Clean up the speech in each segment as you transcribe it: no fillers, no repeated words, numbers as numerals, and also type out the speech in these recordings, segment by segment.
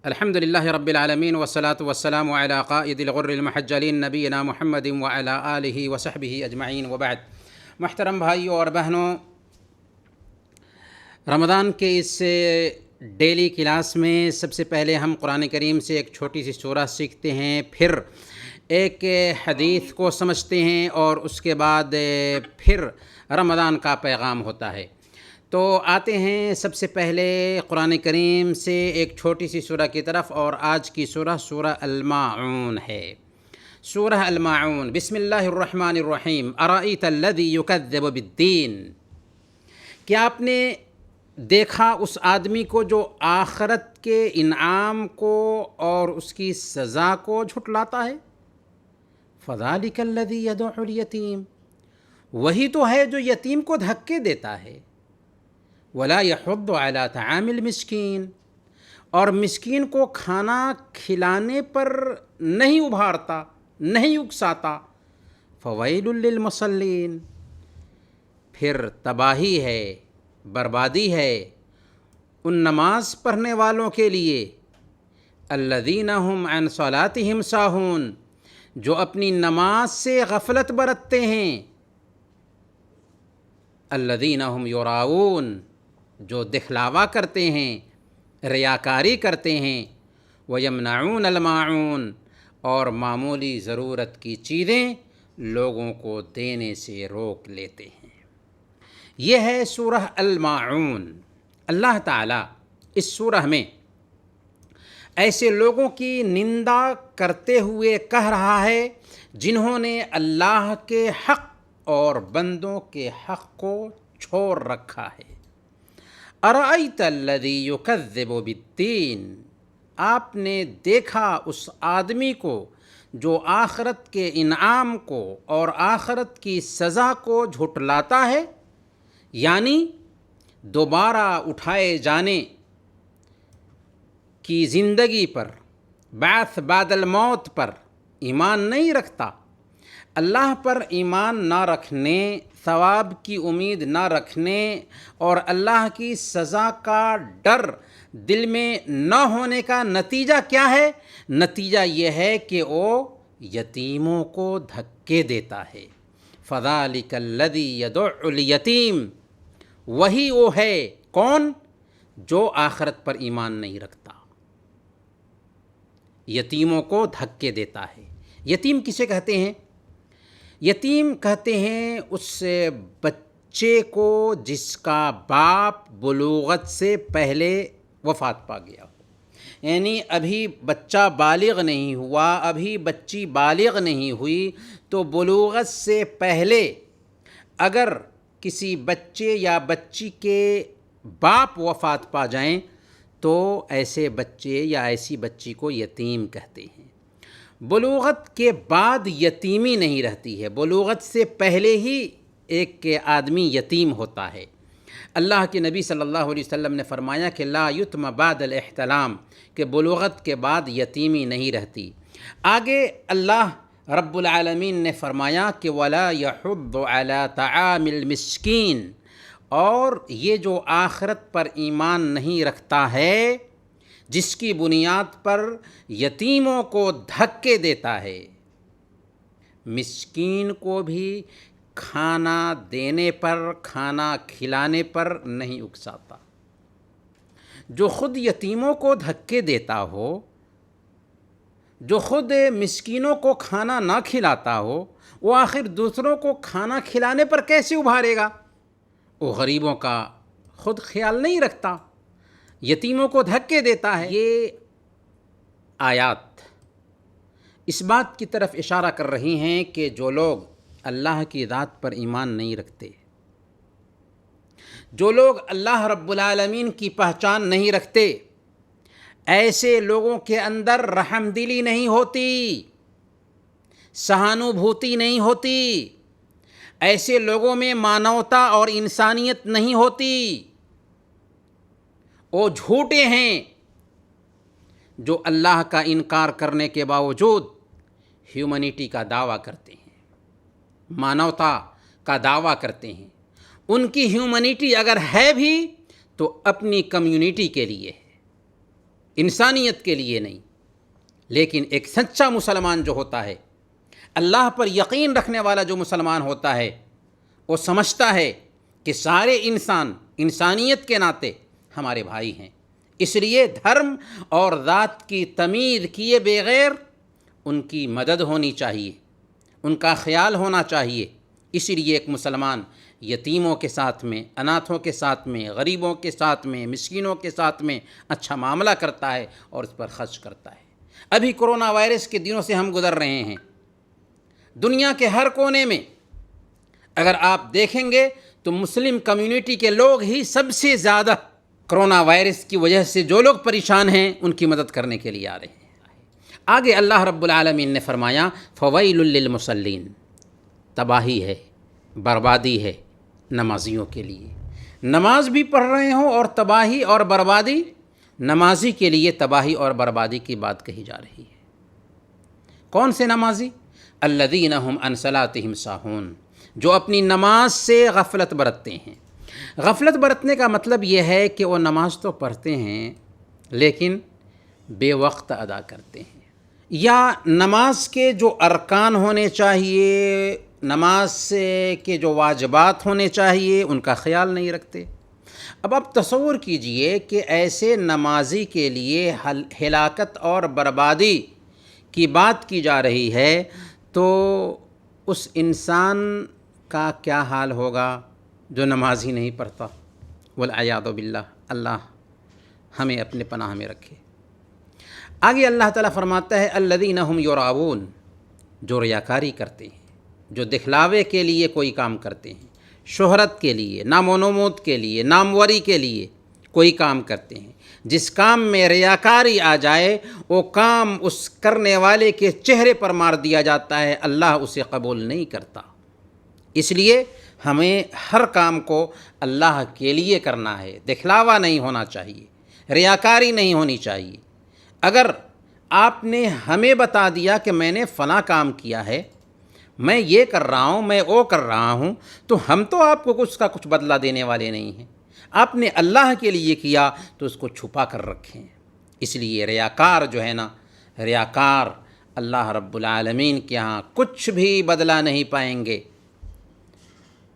الحمد للہ رب العالمین والصلاة والسلام علی قائد الغر المحجلین نبینا محمد وعلی آلہ وصحبہ اجمعین وبعد۔ محترم بھائیوں اور بہنوں، رمضان کے اس ڈیلی کلاس میں سب سے پہلے ہم قرآن کریم سے ایک چھوٹی سی سورہ سیکھتے ہیں، پھر ایک حدیث کو سمجھتے ہیں اور اس کے بعد پھر رمضان کا پیغام ہوتا ہے۔ تو آتے ہیں سب سے پہلے قرآن کریم سے ایک چھوٹی سی سورہ کی طرف، اور آج کی سورہ سورہ الماعون ہے۔ سورہ الماعون، بسم اللہ الرحمن الرحیم۔ ارأیت الذی یکذب بالدین، کیا آپ نے دیکھا اس آدمی کو جو آخرت کے انعام کو اور اس کی سزا کو جھٹلاتا ہے؟ فذلک الذی یدع الیتیم، وہی تو ہے جو یتیم کو دھکے دیتا ہے۔ ولا یحض علی طعام المسکین، اور مسکین کو کھانا کھلانے پر نہیں ابھارتا، نہیں اکساتا۔ فویل للمصلین، پھر تباہی ہے، بربادی ہے ان نماز پڑھنے والوں کے لیے۔ الذین هم عن صلاتهم ساہون، جو اپنی نماز سے غفلت برتتے ہیں۔ الذین هم یراؤون، جو دکھلاوا کرتے ہیں، ریاکاری کرتے ہیں۔ ویمنعون الماعون، اور معمولی ضرورت کی چیزیں لوگوں کو دینے سے روک لیتے ہیں۔ یہ ہے سورہ الماعون۔ اللہ تعالیٰ اس سورہ میں ایسے لوگوں کی نندا کرتے ہوئے کہہ رہا ہے جنہوں نے اللہ کے حق اور بندوں کے حق کو چھوڑ رکھا ہے۔ ارأیت الذی یکذب بالدین، آپ نے دیکھا اس آدمی کو جو آخرت کے انعام کو اور آخرت کی سزا کو جھٹلاتا ہے، یعنی دوبارہ اٹھائے جانے کی زندگی پر، بعث بعد الموت پر ایمان نہیں رکھتا۔ اللہ پر ایمان نہ رکھنے، ثواب کی امید نہ رکھنے اور اللہ کی سزا کا ڈر دل میں نہ ہونے کا نتیجہ کیا ہے؟ نتیجہ یہ ہے کہ وہ یتیموں کو دھکے دیتا ہے۔ فذلک الذی یدع الیتیم، وہی وہ ہے کون؟ جو آخرت پر ایمان نہیں رکھتا، یتیموں کو دھکے دیتا ہے۔ یتیم کسے کہتے ہیں؟ یتیم کہتے ہیں اس بچے کو جس کا باپ بلوغت سے پہلے وفات پا گیا ہو، یعنی ابھی بچہ بالغ نہیں ہوا، ابھی بچی بالغ نہیں ہوئی، تو بلوغت سے پہلے اگر کسی بچے یا بچی کے باپ وفات پا جائیں تو ایسے بچے یا ایسی بچی کو یتیم کہتے ہیں۔ بلوغت کے بعد یتیمی نہیں رہتی ہے، بلوغت سے پہلے ہی ایک آدمی یتیم ہوتا ہے۔ اللہ کے نبی صلی اللہ علیہ وسلم نے فرمایا کہ لا یتم بعد الاحتلام، کہ بلوغت کے بعد یتیمی نہیں رہتی۔ آگے اللہ رب العالمین نے فرمایا کہ ولا یحض علی طعام المسکین، اور یہ جو آخرت پر ایمان نہیں رکھتا ہے، جس کی بنیاد پر یتیموں کو دھکے دیتا ہے، مسکین کو بھی کھانا دینے پر، کھانا کھلانے پر نہیں اکساتا۔ جو خود یتیموں کو دھکے دیتا ہو، جو خود مسکینوں کو کھانا نہ کھلاتا ہو، وہ آخر دوسروں کو کھانا کھلانے پر کیسے ابھارے گا؟ وہ غریبوں کا خود خیال نہیں رکھتا، یتیموں کو دھکے دیتا ہے۔ یہ آیات اس بات کی طرف اشارہ کر رہی ہیں کہ جو لوگ اللہ کی ذات پر ایمان نہیں رکھتے، جو لوگ اللہ رب العالمین کی پہچان نہیں رکھتے، ایسے لوگوں کے اندر رحم دلی نہیں ہوتی، سہانوبھوتی نہیں ہوتی، ایسے لوگوں میں مانوتا اور انسانیت نہیں ہوتی۔ وہ جھوٹے ہیں جو اللہ کا انکار کرنے کے باوجود ہیومنٹی کا دعویٰ کرتے ہیں، مانوتا کا دعویٰ کرتے ہیں، ان کی ہیومنٹی اگر ہے بھی تو اپنی کمیونٹی کے لیے ہے، انسانیت کے لیے نہیں۔ لیکن ایک سچا مسلمان جو ہوتا ہے، اللہ پر یقین رکھنے والا جو مسلمان ہوتا ہے، وہ سمجھتا ہے کہ سارے انسان انسانیت کے ناطے ہمارے بھائی ہیں، اس لیے دھرم اور ذات کی تمیز کیے بغیر ان کی مدد ہونی چاہیے، ان کا خیال ہونا چاہیے۔ اسی لیے ایک مسلمان یتیموں کے ساتھ میں، اناتھوں کے ساتھ میں، غریبوں کے ساتھ میں، مسکینوں کے ساتھ میں اچھا معاملہ کرتا ہے اور اس پر خرچ کرتا ہے۔ ابھی کرونا وائرس کے دنوں سے ہم گزر رہے ہیں، دنیا کے ہر کونے میں اگر آپ دیکھیں گے تو مسلم کمیونٹی کے لوگ ہی سب سے زیادہ کرونا وائرس کی وجہ سے جو لوگ پریشان ہیں ان کی مدد کرنے کے لیے آ رہے ہیں۔ آگے اللہ رب العالمین نے فرمایا فویل للمصلین، تباہی ہے، بربادی ہے نمازیوں کے لیے۔ نماز بھی پڑھ رہے ہوں اور تباہی اور بربادی، نمازی کے لیے تباہی اور بربادی کی بات کہی جا رہی ہے۔ کون سے نمازی؟ الذین هم عن صلاتهم ساہون، جو اپنی نماز سے غفلت برتتے ہیں۔ غفلت برتنے کا مطلب یہ ہے کہ وہ نماز تو پڑھتے ہیں لیکن بے وقت ادا کرتے ہیں، یا نماز کے جو ارکان ہونے چاہیے، نماز کے جو واجبات ہونے چاہیے ان کا خیال نہیں رکھتے۔ اب آپ تصور کیجئے کہ ایسے نمازی کے لیے ہلاکت اور بربادی کی بات کی جا رہی ہے تو اس انسان کا کیا حال ہوگا جو نماز ہی نہیں پڑھتا؟ والعیاذ باللہ، اللہ ہمیں اپنے پناہ میں رکھے۔ آگے اللہ تعالیٰ فرماتا ہے الذین هم یراؤون، جو ریاکاری کرتے ہیں، جو دکھلاوے کے لیے کوئی کام کرتے ہیں، شہرت کے لیے، نام و نمود کے لیے، ناموری کے لیے کوئی کام کرتے ہیں۔ جس کام میں ریاکاری آ جائے وہ کام اس کرنے والے کے چہرے پر مار دیا جاتا ہے، اللہ اسے قبول نہیں کرتا۔ اس لیے ہمیں ہر کام کو اللہ کے لیے کرنا ہے، دکھلاوا نہیں ہونا چاہیے، ریاکاری نہیں ہونی چاہیے۔ اگر آپ نے ہمیں بتا دیا کہ میں نے فلاں کام کیا ہے، میں یہ کر رہا ہوں، میں وہ کر رہا ہوں، تو ہم تو آپ کو اس کا کچھ بدلہ دینے والے نہیں ہیں۔ آپ نے اللہ کے لیے کیا تو اس کو چھپا کر رکھیں۔ اس لیے ریاکار جو ہے نا، ریاکار اللہ رب العالمین کے ہاں کچھ بھی بدلہ نہیں پائیں گے۔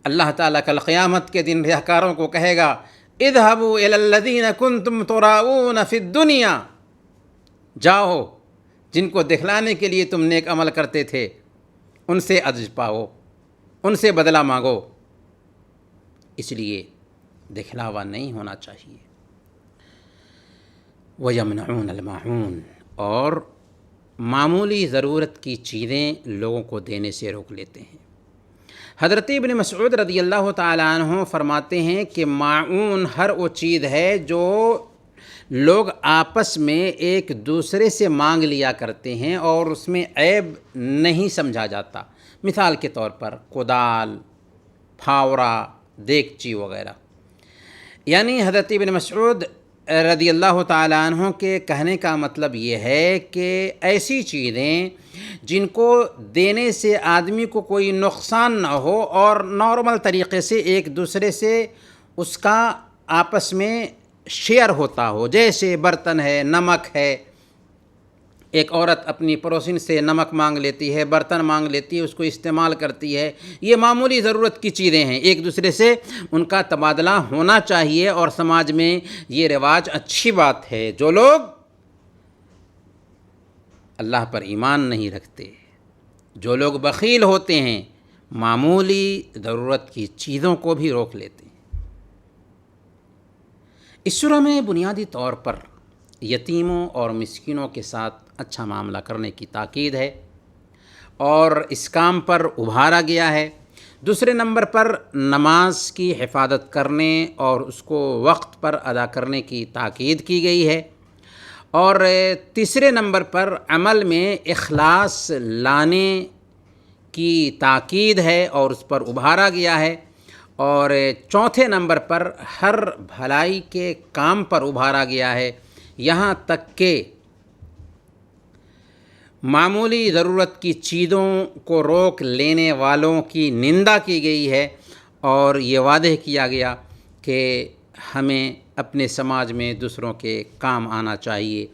اللہ تعالیٰ کل قیامت کے دن ریاکاروں کو کہے گا اذهبوا الى الذين كنتم تراؤون في الدنيا، جاؤ جن کو دکھلانے کے لیے تم نیک عمل کرتے تھے ان سے اجر پاؤ، ان سے بدلہ مانگو۔ اس لیے دکھلاوا نہیں ہونا چاہیے۔ وَيَمْنَعُونَ الْمَاعُونَ، اور معمولی ضرورت کی چیزیں لوگوں کو دینے سے روک لیتے ہیں۔ حضرت ابن مسعود رضی اللہ تعالیٰ عنہ فرماتے ہیں کہ معون ہر وہ چیز ہے جو لوگ آپس میں ایک دوسرے سے مانگ لیا کرتے ہیں اور اس میں عیب نہیں سمجھا جاتا۔ مثال کے طور پر کدال، پھاورا، دیگچی وغیرہ۔ یعنی حضرت ابن مسعود رضی اللہ تعالیٰ عنہ کے کہنے کا مطلب یہ ہے کہ ایسی چیزیں جن کو دینے سے آدمی کو کوئی نقصان نہ ہو اور نارمل طریقے سے ایک دوسرے سے اس کا آپس میں شیئر ہوتا ہو، جیسے برتن ہے، نمک ہے، ایک عورت اپنی پڑوسن سے نمک مانگ لیتی ہے، برتن مانگ لیتی ہے، اس کو استعمال کرتی ہے، یہ معمولی ضرورت کی چیزیں ہیں، ایک دوسرے سے ان کا تبادلہ ہونا چاہیے، اور سماج میں یہ رواج اچھی بات ہے۔ جو لوگ اللہ پر ایمان نہیں رکھتے، جو لوگ بخیل ہوتے ہیں، معمولی ضرورت کی چیزوں کو بھی روک لیتے ہیں۔ اس سورہ میں بنیادی طور پر یتیموں اور مسکینوں کے ساتھ اچھا معاملہ کرنے کی تاکید ہے اور اس کام پر ابھارا گیا ہے۔ دوسرے نمبر پر نماز کی حفاظت کرنے اور اس کو وقت پر ادا کرنے کی تاکید کی گئی ہے، اور تیسرے نمبر پر عمل میں اخلاص لانے کی تاکید ہے اور اس پر ابھارا گیا ہے، اور چوتھے نمبر پر ہر بھلائی کے کام پر ابھارا گیا ہے، یہاں تک کہ معمولی ضرورت کی چیزوں کو روک لینے والوں کی نندا کی گئی ہے، اور یہ وعدہ کیا گیا کہ ہمیں اپنے سماج میں دوسروں کے کام آنا چاہیے،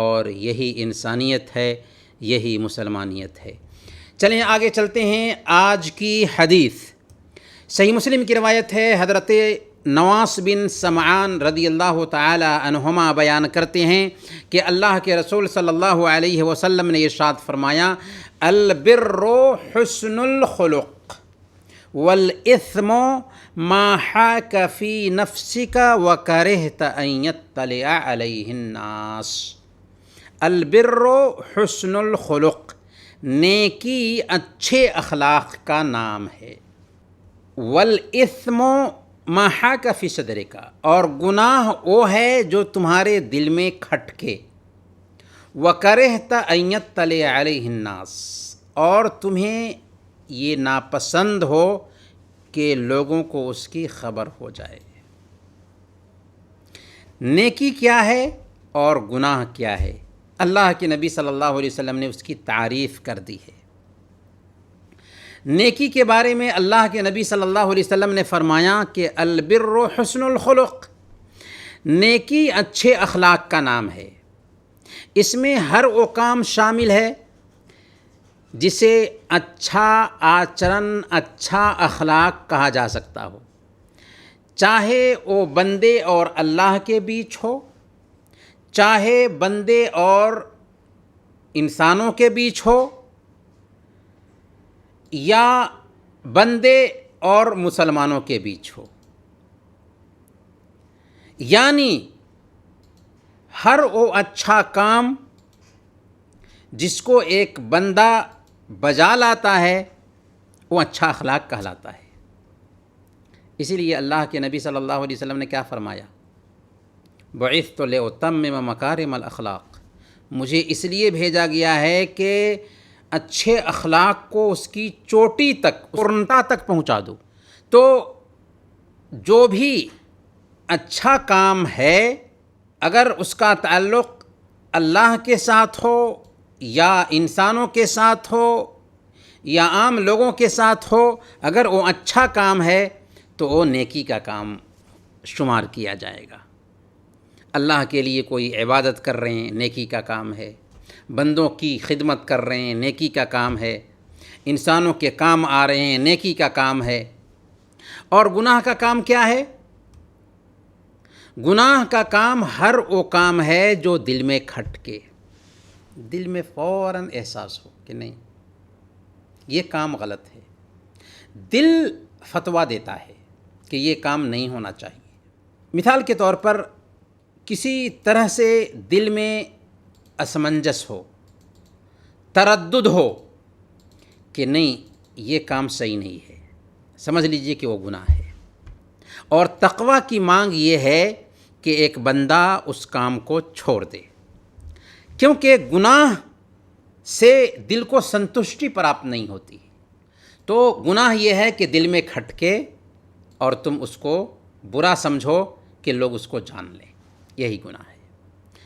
اور یہی انسانیت ہے، یہی مسلمانیت ہے۔ چلیں آگے چلتے ہیں۔ آج کی حدیث صحیح مسلم کی روایت ہے، حضرت نواس بن سمعان رضی اللہ تعالی عنہما بیان کرتے ہیں کہ اللہ کے رسول صلی اللہ علیہ وسلم نے ارشاد فرمایا، البر حسن الخلق والاثم ما حاک فی نفسک وکرہت ان یطلع علیہ الناس۔ البر حسن الخلق، نیکی اچھے اخلاق کا نام ہے۔ والاثم ما حاک فی صدرک، اور گناہ وہ ہے جو تمہارے دل میں کھٹکے۔ وکرہت ان یطلع علیہ الناس، اور تمہیں یہ ناپسند ہو کہ لوگوں کو اس کی خبر ہو جائے۔ نیکی کیا ہے اور گناہ کیا ہے؟ اللہ کے نبی صلی اللہ علیہ وسلم نے اس کی تعریف کر دی ہے۔ نیکی کے بارے میں اللہ کے نبی صلی اللہ علیہ وسلم نے فرمایا کہ البر حسن الخلق، نیکی اچھے اخلاق کا نام ہے۔ اس میں ہر وہ کام شامل ہے جسے اچھا آچرن، اچھا اخلاق کہا جا سکتا ہو، چاہے وہ بندے اور اللہ کے بیچ ہو، چاہے بندے اور انسانوں کے بیچ ہو، یا بندے اور مسلمانوں کے بیچ ہو۔ یعنی ہر وہ اچھا کام جس کو ایک بندہ بجا لاتا ہے وہ اچھا اخلاق کہلاتا ہے۔ اسی لیے اللہ کے نبی صلی اللہ علیہ وسلم نے کیا فرمایا؟ بعثت لأتمم مکارم الاخلاق، مجھے اس لیے بھیجا گیا ہے کہ اچھے اخلاق کو اس کی چوٹی تک، پورنتا تک پہنچا دو۔ تو جو بھی اچھا کام ہے، اگر اس کا تعلق اللہ کے ساتھ ہو یا انسانوں کے ساتھ ہو یا عام لوگوں کے ساتھ ہو، اگر وہ اچھا کام ہے تو وہ نیکی کا کام شمار کیا جائے گا۔ اللہ کے لیے کوئی عبادت کر رہے ہیں، نیکی کا کام ہے۔ بندوں کی خدمت کر رہے ہیں، نیکی کا کام ہے۔ انسانوں کے کام آ رہے ہیں، نیکی کا کام ہے۔ اور گناہ کا کام کیا ہے؟ گناہ کا کام ہر وہ کام ہے جو دل میں کھٹکے، دل میں فوراً احساس ہو کہ نہیں، یہ کام غلط ہے۔ دل فتویٰ دیتا ہے کہ یہ کام نہیں ہونا چاہیے۔ مثال کے طور پر کسی طرح سے دل میں اسمنجس ہو، تردد ہو کہ نہیں یہ کام صحیح نہیں ہے، سمجھ لیجئے کہ وہ گناہ ہے۔ اور تقویٰ کی مانگ یہ ہے کہ ایک بندہ اس کام کو چھوڑ دے، کیونکہ گناہ سے دل کو سنتشٹی پراپت نہیں ہوتی۔ تو گناہ یہ ہے کہ دل میں کھٹکے اور تم اس کو برا سمجھو کہ لوگ اس کو جان لیں، یہی گناہ ہے۔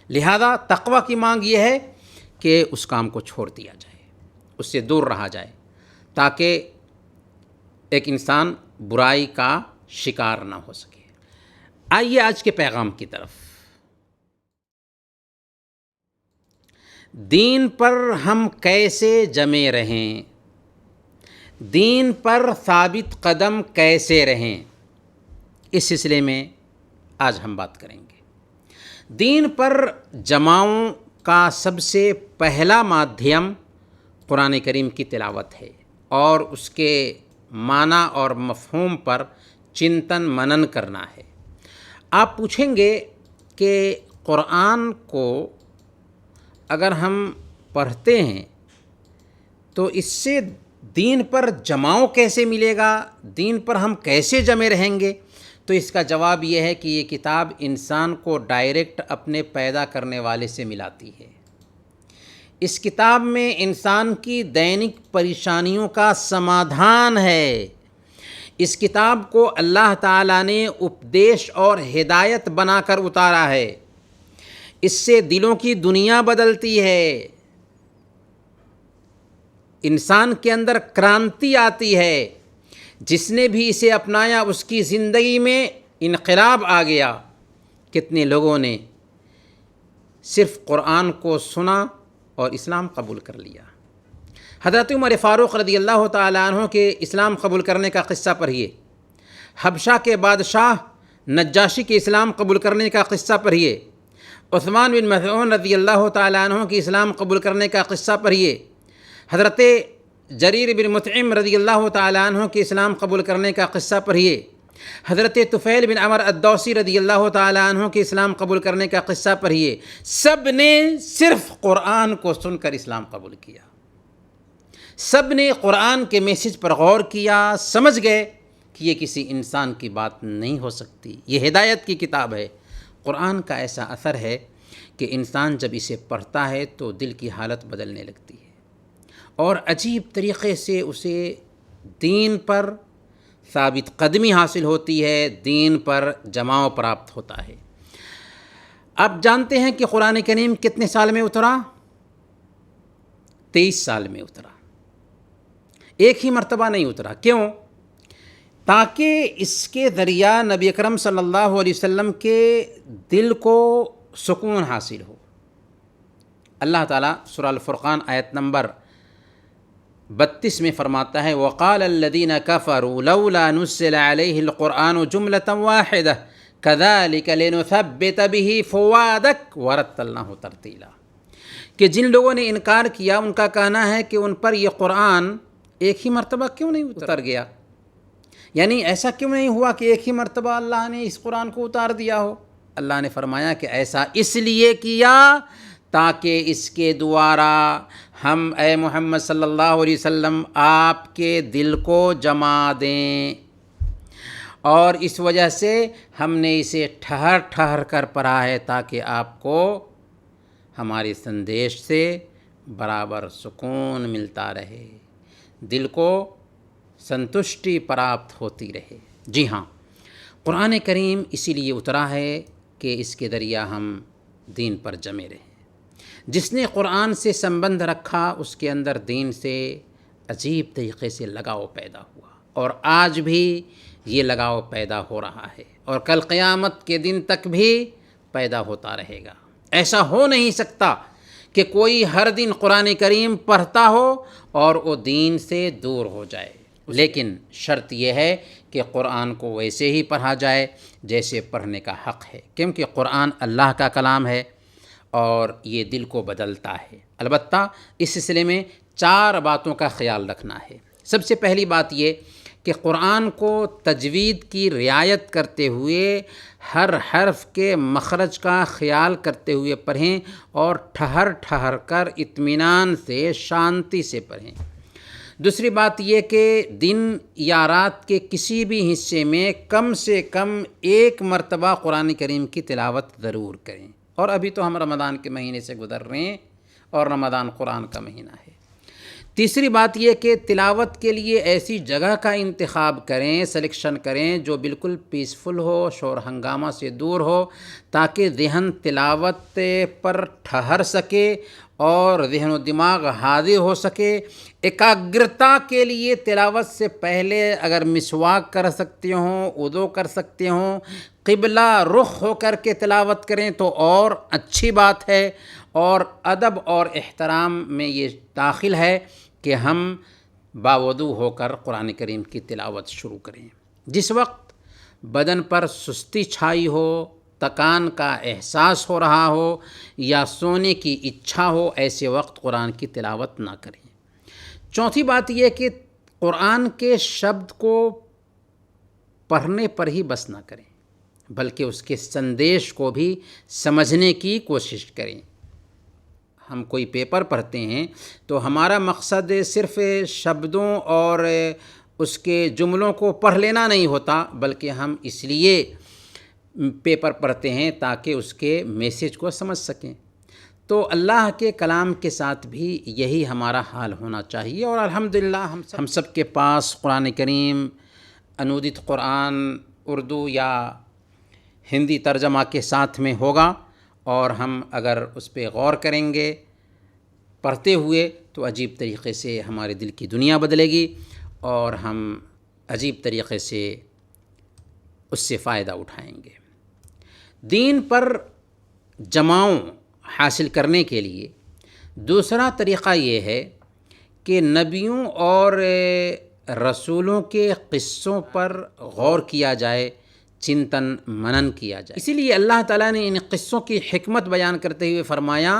لہذا تقویٰ کی مانگ یہ ہے کہ اس کام کو چھوڑ دیا جائے، اس سے دور رہا جائے، تاکہ ایک انسان برائی کا شکار نہ ہو سکے۔ آئیے آج کے پیغام کی طرف۔ دین پر ہم کیسے جمے رہیں، دین پر ثابت قدم کیسے رہیں، اس سلسلے میں آج ہم بات کریں گے۔ دین پر جماؤں کا سب سے پہلا مادھیم قرآن کریم کی تلاوت ہے، اور اس کے معنی اور مفہوم پر چنتن منن کرنا ہے۔ آپ پوچھیں گے کہ قرآن کو اگر ہم پڑھتے ہیں تو اس سے دین پر جماؤ کیسے ملے گا، دین پر ہم کیسے جمے رہیں گے؟ تو اس کا جواب یہ ہے کہ یہ کتاب انسان کو ڈائریکٹ اپنے پیدا کرنے والے سے ملاتی ہے۔ اس کتاب میں انسان کی دینک پریشانیوں کا سمادھان ہے۔ اس کتاب کو اللہ تعالیٰ نے اپدیش اور ہدایت بنا کر اتارا ہے۔ اس سے دلوں کی دنیا بدلتی ہے، انسان کے اندر کرانتی آتی ہے، جس نے بھی اسے اپنایا اس کی زندگی میں انقلاب آ گیا۔ کتنے لوگوں نے صرف قرآن کو سنا اور اسلام قبول کر لیا۔ حضرت عمر فاروق رضی اللہ تعالیٰ عنہ کے اسلام قبول کرنے کا قصہ پڑھیے، حبشہ کے بادشاہ نجاشی کے اسلام قبول کرنے کا قصہ پڑھیے، عثمان بن مظعون رضی اللہ تعالیٰ عنہ کے اسلام قبول کرنے کا قصہ پڑھیے، حضرت جریر بن مطعم رضی اللہ تعالیٰ عنہ کے اسلام قبول کرنے کا قصہ پڑھیے، حضرت طفیل بن عمر الدوسی رضی اللہ تعالیٰ عنہ کے اسلام قبول کرنے کا قصہ پڑھیے۔ سب نے صرف قرآن کو سن کر اسلام قبول کیا، سب نے قرآن کے میسج پر غور کیا، سمجھ گئے کہ یہ کسی انسان کی بات نہیں ہو سکتی، یہ ہدایت کی کتاب ہے۔ قرآن کا ایسا اثر ہے کہ انسان جب اسے پڑھتا ہے تو دل کی حالت بدلنے لگتی ہے اور عجیب طریقے سے اسے دین پر ثابت قدمی حاصل ہوتی ہے، دین پر جماؤ پراپت ہوتا ہے۔ آپ جانتے ہیں کہ قرآن کریم کتنے سال میں اترا؟ 23 سال میں اترا، ایک ہی مرتبہ نہیں اترا۔ کیوں؟ تاکہ اس کے ذریعہ نبی اکرم صلی اللہ علیہ وسلم کے دل کو سکون حاصل ہو۔ اللہ تعالیٰ سورہ الفرقان آیت نمبر 32 میں فرماتا ہے وَقَالَ الَّذِينَ كَفَرُوا لَوْلَا نُزِّلَ عَلَيْهِ الْقُرْآنُ جُمْلَةً وَاحِدَةً كَذَلِكَ لِنُثَبِّتَ بِهِ فُؤَادَكَ وَرَتَّلْنَاهُ تَرْتِيلًا، کہ جن لوگوں نے انکار کیا ان کا کہنا ہے کہ ان پر یہ قرآن ایک ہی مرتبہ کیوں نہیں اتر گیا، یعنی ایسا کیوں نہیں ہوا کہ ایک ہی مرتبہ اللہ نے اس قرآن کو اتار دیا ہو؟ اللہ نے فرمایا کہ ایسا اس لیے کیا تاکہ اس کے دوارا ہم اے محمد صلی اللہ علیہ وسلم آپ کے دل کو جما دیں، اور اس وجہ سے ہم نے اسے ٹھہر ٹھہر کر پڑھا ہے تاکہ آپ کو ہمارے سندیش سے برابر سکون ملتا رہے، دل کو سنتشٹی پراپت ہوتی رہے۔ جی ہاں، قرآن کریم اسی لیے اترا ہے کہ اس کے ذریعہ ہم دین پر جمے رہیں۔ جس نے قرآن سے سمبند رکھا اس کے اندر دین سے عجیب طریقے سے لگاؤ پیدا ہوا، اور آج بھی یہ لگاؤ پیدا ہو رہا ہے اور کل قیامت کے دن تک بھی پیدا ہوتا رہے گا۔ ایسا ہو نہیں سکتا کہ کوئی ہر دن قرآن کریم پڑھتا ہو اور وہ دین سے دور ہو جائے، لیکن شرط یہ ہے کہ قرآن کو ویسے ہی پڑھا جائے جیسے پڑھنے کا حق ہے، کیونکہ قرآن اللہ کا کلام ہے اور یہ دل کو بدلتا ہے۔ البتہ اس سلسلے میں 4 باتوں کا خیال رکھنا ہے۔ سب سے پہلی بات یہ کہ قرآن کو تجوید کی رعایت کرتے ہوئے ہر حرف کے مخرج کا خیال کرتے ہوئے پڑھیں اور ٹھہر ٹھہر کر اطمینان سے شانتی سے پڑھیں۔ دوسری بات یہ کہ دن یا رات کے کسی بھی حصے میں کم سے کم 1 مرتبہ قرآن کریم کی تلاوت ضرور کریں، اور ابھی تو ہم رمضان کے مہینے سے گزر رہے ہیں اور رمضان قرآن کا مہینہ ہے۔ تیسری بات یہ کہ تلاوت کے لیے ایسی جگہ کا انتخاب کریں، سلیکشن کریں جو بالکل پیسفل ہو، شور ہنگامہ سے دور ہو، تاکہ ذہن تلاوت پر ٹھہر سکے اور ذہن و دماغ حاضر ہو سکے۔ ایکاگرتا کے لیے تلاوت سے پہلے اگر مسواک کر سکتے ہوں، وضو کر سکتے ہوں، قبلہ رخ ہو کر کے تلاوت کریں تو اور اچھی بات ہے، اور ادب اور احترام میں یہ داخل ہے کہ ہم باوضو ہو کر قرآن کریم کی تلاوت شروع کریں۔ جس وقت بدن پر سستی چھائی ہو، تکان کا احساس ہو رہا ہو یا سونے کی اچھا ہو، ایسے وقت قرآن کی تلاوت نہ کریں۔ چوتھی بات یہ کہ قرآن کے شبد کو پڑھنے پر ہی بس نہ کریں، بلکہ اس کے سندیش کو بھی سمجھنے کی کوشش کریں۔ ہم کوئی پیپر پڑھتے ہیں تو ہمارا مقصد صرف شبدوں اور اس کے جملوں کو پڑھ لینا نہیں ہوتا، بلکہ ہم اس لیے پیپر پڑھتے ہیں تاکہ اس کے میسج کو سمجھ سکیں۔ تو اللہ کے کلام کے ساتھ بھی یہی ہمارا حال ہونا چاہیے، اور الحمدللہ ہم سب کے پاس قرآن کریم انودت قرآن اردو یا ہندی ترجمہ کے ساتھ میں ہوگا، اور ہم اگر اس پہ غور کریں گے پڑھتے ہوئے تو عجیب طریقے سے ہمارے دل کی دنیا بدلے گی اور ہم عجیب طریقے سے اس سے فائدہ اٹھائیں گے۔ دین پر جماؤ حاصل کرنے کے لیے دوسرا طریقہ یہ ہے کہ نبیوں اور رسولوں کے قصوں پر غور کیا جائے، چنتن منن کیا جائے۔ اسی لیے اللہ تعالیٰ نے ان قصوں کی حکمت بیان کرتے ہوئے فرمایا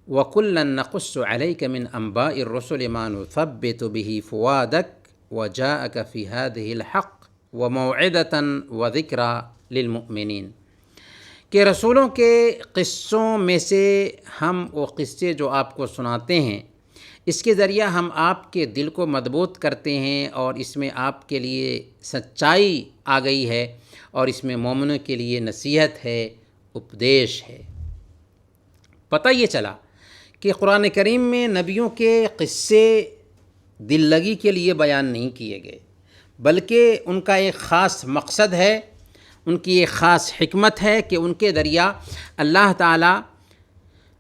وَكُلًّا نَقُصُّ عَلَيْكَ مِنْ أَنْبَاءِ الرُّسُلِ مَا نُثَبِّتُ بِهِ فُؤَادَكَ وَجَاءَكَ فِي هَذِهِ الْحَقُّ وَمَوْعِظَةً وَذِكْرَىٰ لِلْمُؤْمِنِينَ کہ رسولوں کے قصوں میں سے ہم وہ قصے جو آپ کو سناتے ہیں، اس کے ذریعہ ہم آپ کے دل کو مضبوط کرتے ہیں اور اس میں آپ کے لیے سچائی آ گئی ہے اور اس میں مومنوں کے لیے نصیحت ہے، اپدیش ہے۔ پتہ یہ چلا کہ قرآن کریم میں نبیوں کے قصے دل لگی کے لیے بیان نہیں کیے گئے، بلکہ ان کا ایک خاص مقصد ہے، ان کی ایک خاص حکمت ہے کہ ان کے ذریعہ اللہ تعالیٰ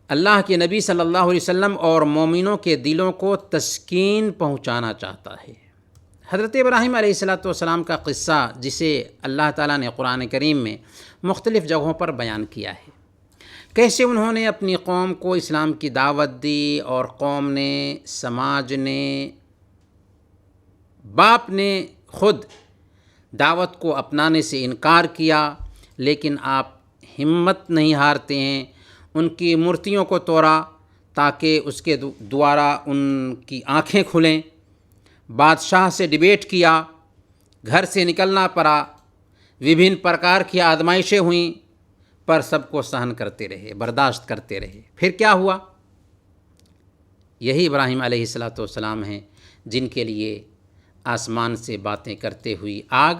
اللہ کے نبی صلی اللہ علیہ وسلم اور مومنوں کے دلوں کو تسکین پہنچانا چاہتا ہے۔ حضرت ابراہیم علیہ السلام کا قصہ جسے اللہ تعالیٰ نے قرآن کریم میں مختلف جگہوں پر بیان کیا ہے، کیسے انہوں نے اپنی قوم کو اسلام کی دعوت دی اور قوم نے، سماج نے، باپ نے خود دعوت کو اپنانے سے انکار کیا، لیکن آپ ہمت نہیں ہارتے ہیں، ان کی مورتیوں کو توڑا تاکہ اس کے دوارا ان کی آنکھیں کھلیں، بادشاہ سے ڈیبیٹ کیا، گھر سے نکلنا پڑا، وبھن پرکار کی آزمائشیں ہوئیں، پر سب کو سہن کرتے رہے، برداشت کرتے رہے۔ پھر کیا ہوا؟ یہی ابراہیم علیہ السلام ہیں جن کے لیے آسمان سے باتیں کرتے ہوئی آگ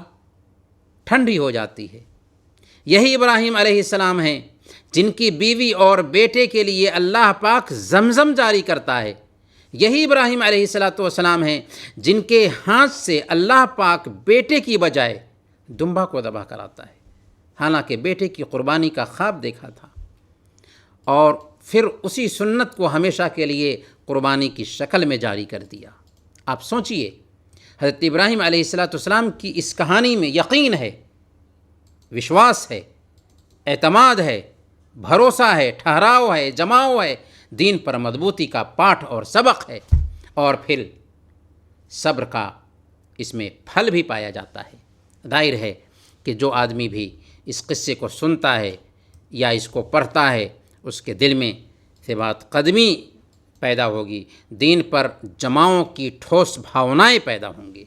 ٹھنڈی ہو جاتی ہے۔ یہی ابراہیم علیہ السلام ہیں جن کی بیوی اور بیٹے کے لیے اللہ پاک زمزم جاری کرتا ہے۔ یہی ابراہیم علیہ السلام ہیں جن کے ہاتھ سے اللہ پاک بیٹے کی بجائے دمبا کو ذبح کراتا ہے، حالانکہ بیٹے کی قربانی کا خواب دیکھا تھا، اور پھر اسی سنت کو ہمیشہ کے لیے قربانی کی شکل میں جاری کر دیا۔ آپ سوچئے، حضرت ابراہیم علیہ السلام کی اس کہانی میں یقین ہے، وشواس ہے، اعتماد ہے، بھروسہ ہے، ٹھہراؤ ہے، جماؤ ہے، دین پر مضبوطی کا پاٹھ اور سبق ہے، اور پھر صبر کا اس میں پھل بھی پایا جاتا ہے۔ ظاہر ہے کہ جو آدمی بھی اس قصے کو سنتا ہے یا اس کو پڑھتا ہے، اس کے دل میں ثبات قدمی پیدا ہوگی، دین پر جماؤں کی ٹھوس بھاونائیں پیدا ہوں گی۔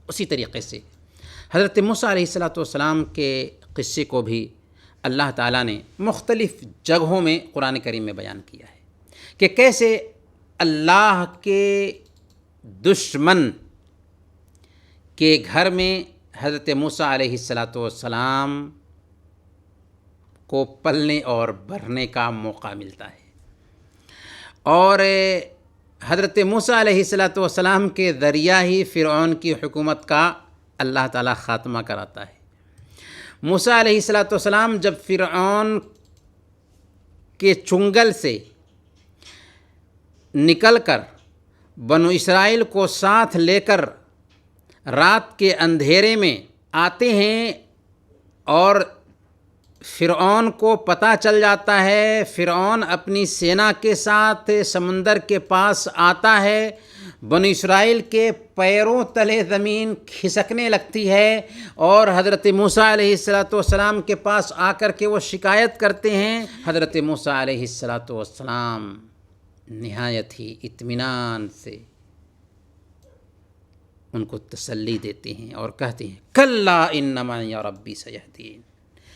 اسی طریقے سے حضرت موسیٰ علیہ السلام کے قصے کو بھی اللہ تعالیٰ نے مختلف جگہوں میں قرآن کریم میں بیان کیا ہے کہ کیسے اللہ کے دشمن کے گھر میں حضرت موسیٰ علیہ السلام کو پلنے اور بڑھنے کا موقع ملتا ہے، اور حضرت موسیٰ علیہ السلام کے ذریعہ ہی فرعون کی حکومت کا اللہ تعالیٰ خاتمہ کراتا ہے۔ موسیٰ علیہ السلام جب فرعون کے چنگل سے نکل کر بنو اسرائیل کو ساتھ لے کر رات کے اندھیرے میں آتے ہیں اور فرعون کو پتہ چل جاتا ہے، فرعون اپنی سینا کے ساتھ سمندر کے پاس آتا ہے، بنو اسرائیل کے پیروں تلے زمین کھسکنے لگتی ہے، اور حضرت موسیٰ علیہ السلام کے پاس آ کر کے وہ شکایت کرتے ہیں۔ حضرت موسیٰ علیہ السلام نہایت ہی اطمینان سے ان کو تسلی دیتے ہیں اور کہتے ہیں کلا ان معی ربی سیہدین،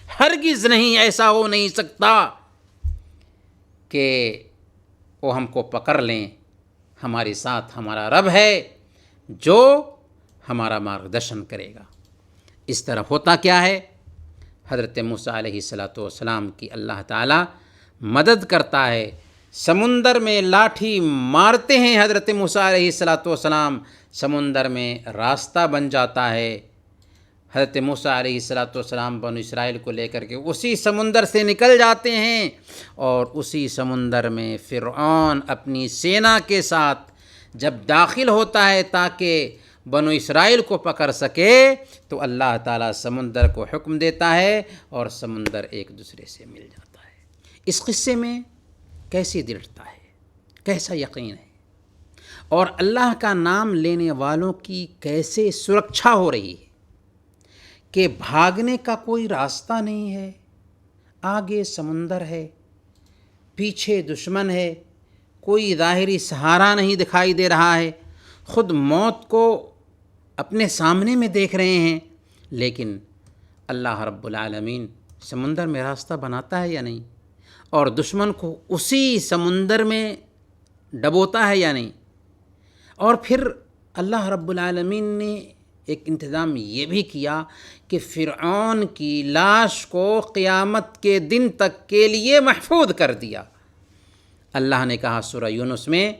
ہرگز نہیں، ایسا ہو نہیں سکتا کہ وہ ہم کو پکڑ لیں، ہمارے ساتھ ہمارا رب ہے جو ہمارا مارگدرشن کرے گا۔ اس طرح ہوتا کیا ہے؟ حضرت موسیٰ علیہ السلام کی اللہ تعالیٰ مدد کرتا ہے، سمندر میں لاٹھی مارتے ہیں حضرت موسیٰ علیہ السلام، سمندر میں راستہ بن جاتا ہے، حضرت موسیٰ علیہ السلام بنو اسرائیل کو لے کر کے اسی سمندر سے نکل جاتے ہیں، اور اسی سمندر میں فرعون اپنی سینا کے ساتھ جب داخل ہوتا ہے تاکہ بنو اسرائیل کو پکڑ سکے تو اللہ تعالیٰ سمندر کو حکم دیتا ہے اور سمندر ایک دوسرے سے مل جاتا ہے۔ اس قصے میں کیسی دلتا ہے، کیسا یقین ہے، اور اللہ کا نام لینے والوں کی کیسے سرکشا ہو رہی ہے کہ بھاگنے کا کوئی راستہ نہیں ہے، آگے سمندر ہے، پیچھے دشمن ہے، کوئی ظاہری سہارا نہیں دکھائی دے رہا ہے، خود موت کو اپنے سامنے میں دیکھ رہے ہیں، لیکن اللہ رب العالمین سمندر میں راستہ بناتا ہے یا نہیں، اور دشمن کو اسی سمندر میں ڈبوتا ہے یا نہیں۔ اور پھر اللہ رب العالمین نے ایک انتظام یہ بھی کیا کہ فرعون کی لاش کو قیامت کے دن تک کے لیے محفوظ کر دیا۔ اللہ نے کہا سورہ یونس میں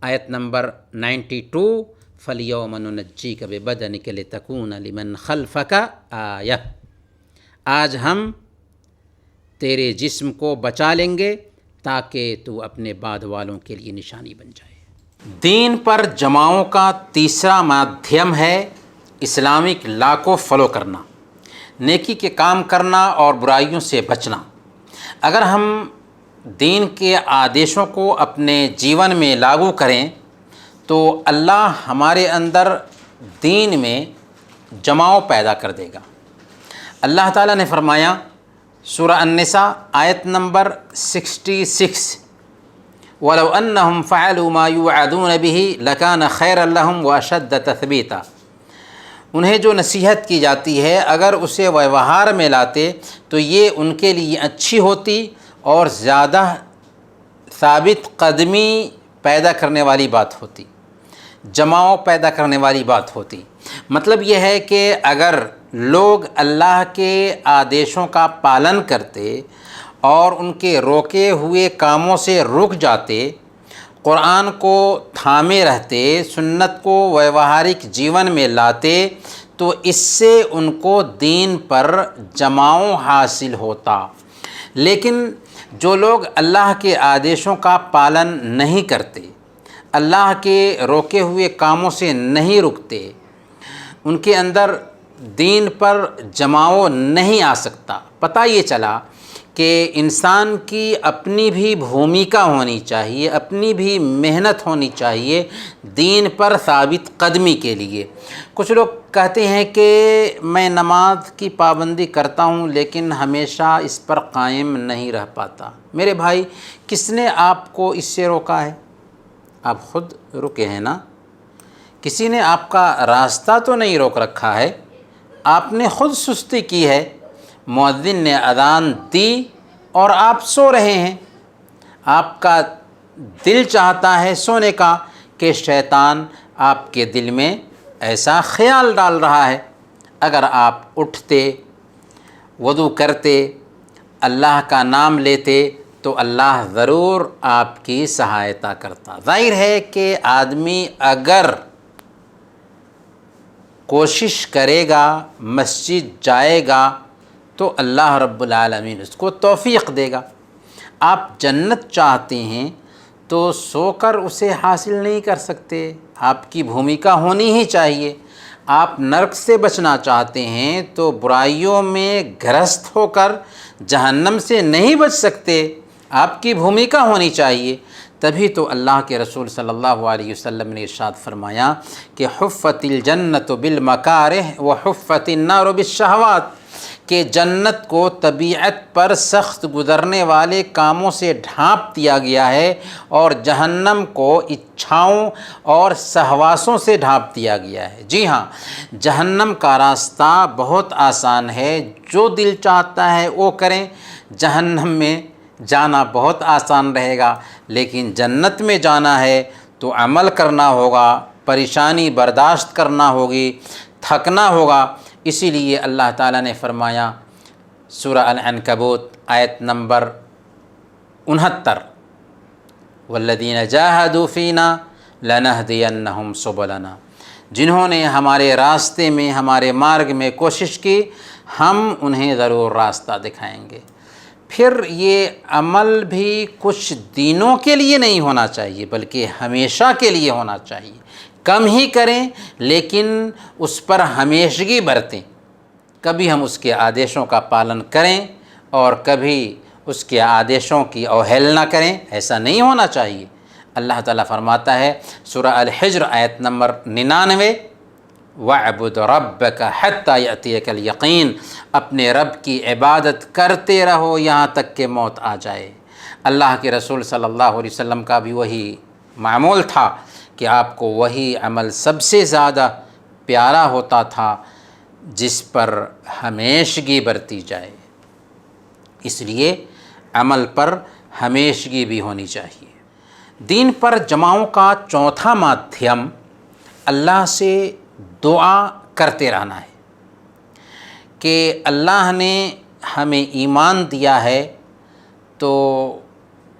آیت نمبر 92، فَالْيَوْمَ نُنَجِّيكَ بِبَدَنِكَ لِتَكُونَ لِمَنْ خَلْفَكَ آیَةً، آج ہم تیرے جسم کو بچا لیں گے تاکہ تو اپنے بعد والوں کے لیے نشانی بن جائے۔ دین پر جماؤں کا تیسرا مادھیم ہے اسلامک لا کو فالو کرنا، نیکی کے کام کرنا اور برائیوں سے بچنا۔ اگر ہم دین کے آدیشوں کو اپنے جیون میں لاگو کریں تو اللہ ہمارے اندر دین میں جماؤ پیدا کر دے گا۔ اللہ تعالیٰ نے فرمایا سورہ النساء آیت نمبر 66، وَلَوْ أَنَّهُمْ فَعَلُوا مَا يُوعَدُونَ بِهِ لَكَانَ خَيْرًا لَهُمْ وَأَشَدَّ تَثْبِيتًا، انہیں جو نصیحت کی جاتی ہے اگر اسے ویوہار میں لاتے تو یہ ان کے لیے اچھی ہوتی اور زیادہ ثابت قدمی پیدا کرنے والی بات ہوتی، جماؤ پیدا کرنے والی بات ہوتی۔ مطلب یہ ہے کہ اگر لوگ اللہ کے آدیشوں کا پالن کرتے اور ان کے روکے ہوئے کاموں سے رک جاتے، قرآن کو تھامے رہتے، سنت کو ویوہارک جیون میں لاتے، تو اس سے ان کو دین پر جماؤ حاصل ہوتا۔ لیکن جو لوگ اللہ کے آدیشوں کا پالن نہیں کرتے، اللہ کے روکے ہوئے کاموں سے نہیں رکتے، ان کے اندر دین پر جماؤ نہیں آ سکتا۔ پتہ یہ چلا کہ انسان کی اپنی بھی بھومیکا ہونی چاہیے، اپنی بھی محنت ہونی چاہیے دین پر ثابت قدمی کے لیے۔ کچھ لوگ کہتے ہیں کہ میں نماز کی پابندی کرتا ہوں لیکن ہمیشہ اس پر قائم نہیں رہ پاتا۔ میرے بھائی، کس نے آپ کو اس سے روکا ہے؟ آپ خود رکے ہیں نا؟ کسی نے آپ کا راستہ تو نہیں روک رکھا ہے، آپ نے خود سستی کی ہے۔ مؤذن نے اذان دی اور آپ سو رہے ہیں، آپ کا دل چاہتا ہے سونے کا کہ شیطان آپ کے دل میں ایسا خیال ڈال رہا ہے۔ اگر آپ اٹھتے، وضو کرتے، اللہ کا نام لیتے تو اللہ ضرور آپ کی سہایتا کرتا۔ ظاہر ہے کہ آدمی اگر کوشش کرے گا، مسجد جائے گا تو اللہ رب العالمین اس کو توفیق دے گا۔ آپ جنت چاہتے ہیں تو سو کر اسے حاصل نہیں کر سکتے، آپ کی بھومیکا ہونی ہی چاہیے۔ آپ نرک سے بچنا چاہتے ہیں تو برائیوں میں گرست ہو کر جہنم سے نہیں بچ سکتے، آپ کی بھومیکا ہونی چاہیے۔ تبھی تو اللہ کے رسول صلی اللہ علیہ وسلم نے ارشاد فرمایا کہ حفت الجنت بالمکارہ وحفت النار بالشہوات، کہ جنت کو طبیعت پر سخت گزرنے والے کاموں سے ڈھانپ دیا گیا ہے اور جہنم کو اچھاؤں اور سہواسوں سے ڈھانپ دیا گیا ہے۔ جی ہاں، جہنم کا راستہ بہت آسان ہے، جو دل چاہتا ہے وہ کریں۔ جہنم میں جانا بہت آسان رہے گا، لیکن جنت میں جانا ہے تو عمل کرنا ہوگا، پریشانی برداشت کرنا ہوگی، تھکنا ہوگا۔ اسی لیے اللہ تعالیٰ نے فرمایا سورہ العنکبوت آیت نمبر 69، والذین جاہدوا فینا لنہدینہم سبلنا، جنہوں نے ہمارے راستے میں، ہمارے مارگ میں کوشش کی، ہم انہیں ضرور راستہ دکھائیں گے۔ پھر یہ عمل بھی کچھ دنوں کے لیے نہیں ہونا چاہیے بلکہ ہمیشہ کے لیے ہونا چاہیے۔ کم ہی کریں لیکن اس پر ہمیشگی برتیں، کبھی ہم اس کے آدیشوں کا پالن کریں اور کبھی اس کے آدیشوں کی اوہیل نہ کریں، ایسا نہیں ہونا چاہیے۔ اللہ تعالیٰ فرماتا ہے سورہ الحجر آیت نمبر 99، وَاعْبُدْ رَبَّكَ حَتَّى يَأْتِيَكَ الْيَقِينُ، اپنے رب کی عبادت کرتے رہو یہاں تک کہ موت آ جائے۔ اللہ کے رسول صلی اللہ علیہ وسلم کا بھی وہی معمول تھا کہ آپ کو وہی عمل سب سے زیادہ پیارا ہوتا تھا جس پر ہمیشگی برتی جائے، اس لیے عمل پر ہمیشگی بھی ہونی چاہیے۔ دین پر جماؤں کا چوتھا مادھیم اللہ سے دعا کرتے رہنا ہے کہ اللہ نے ہمیں ایمان دیا ہے تو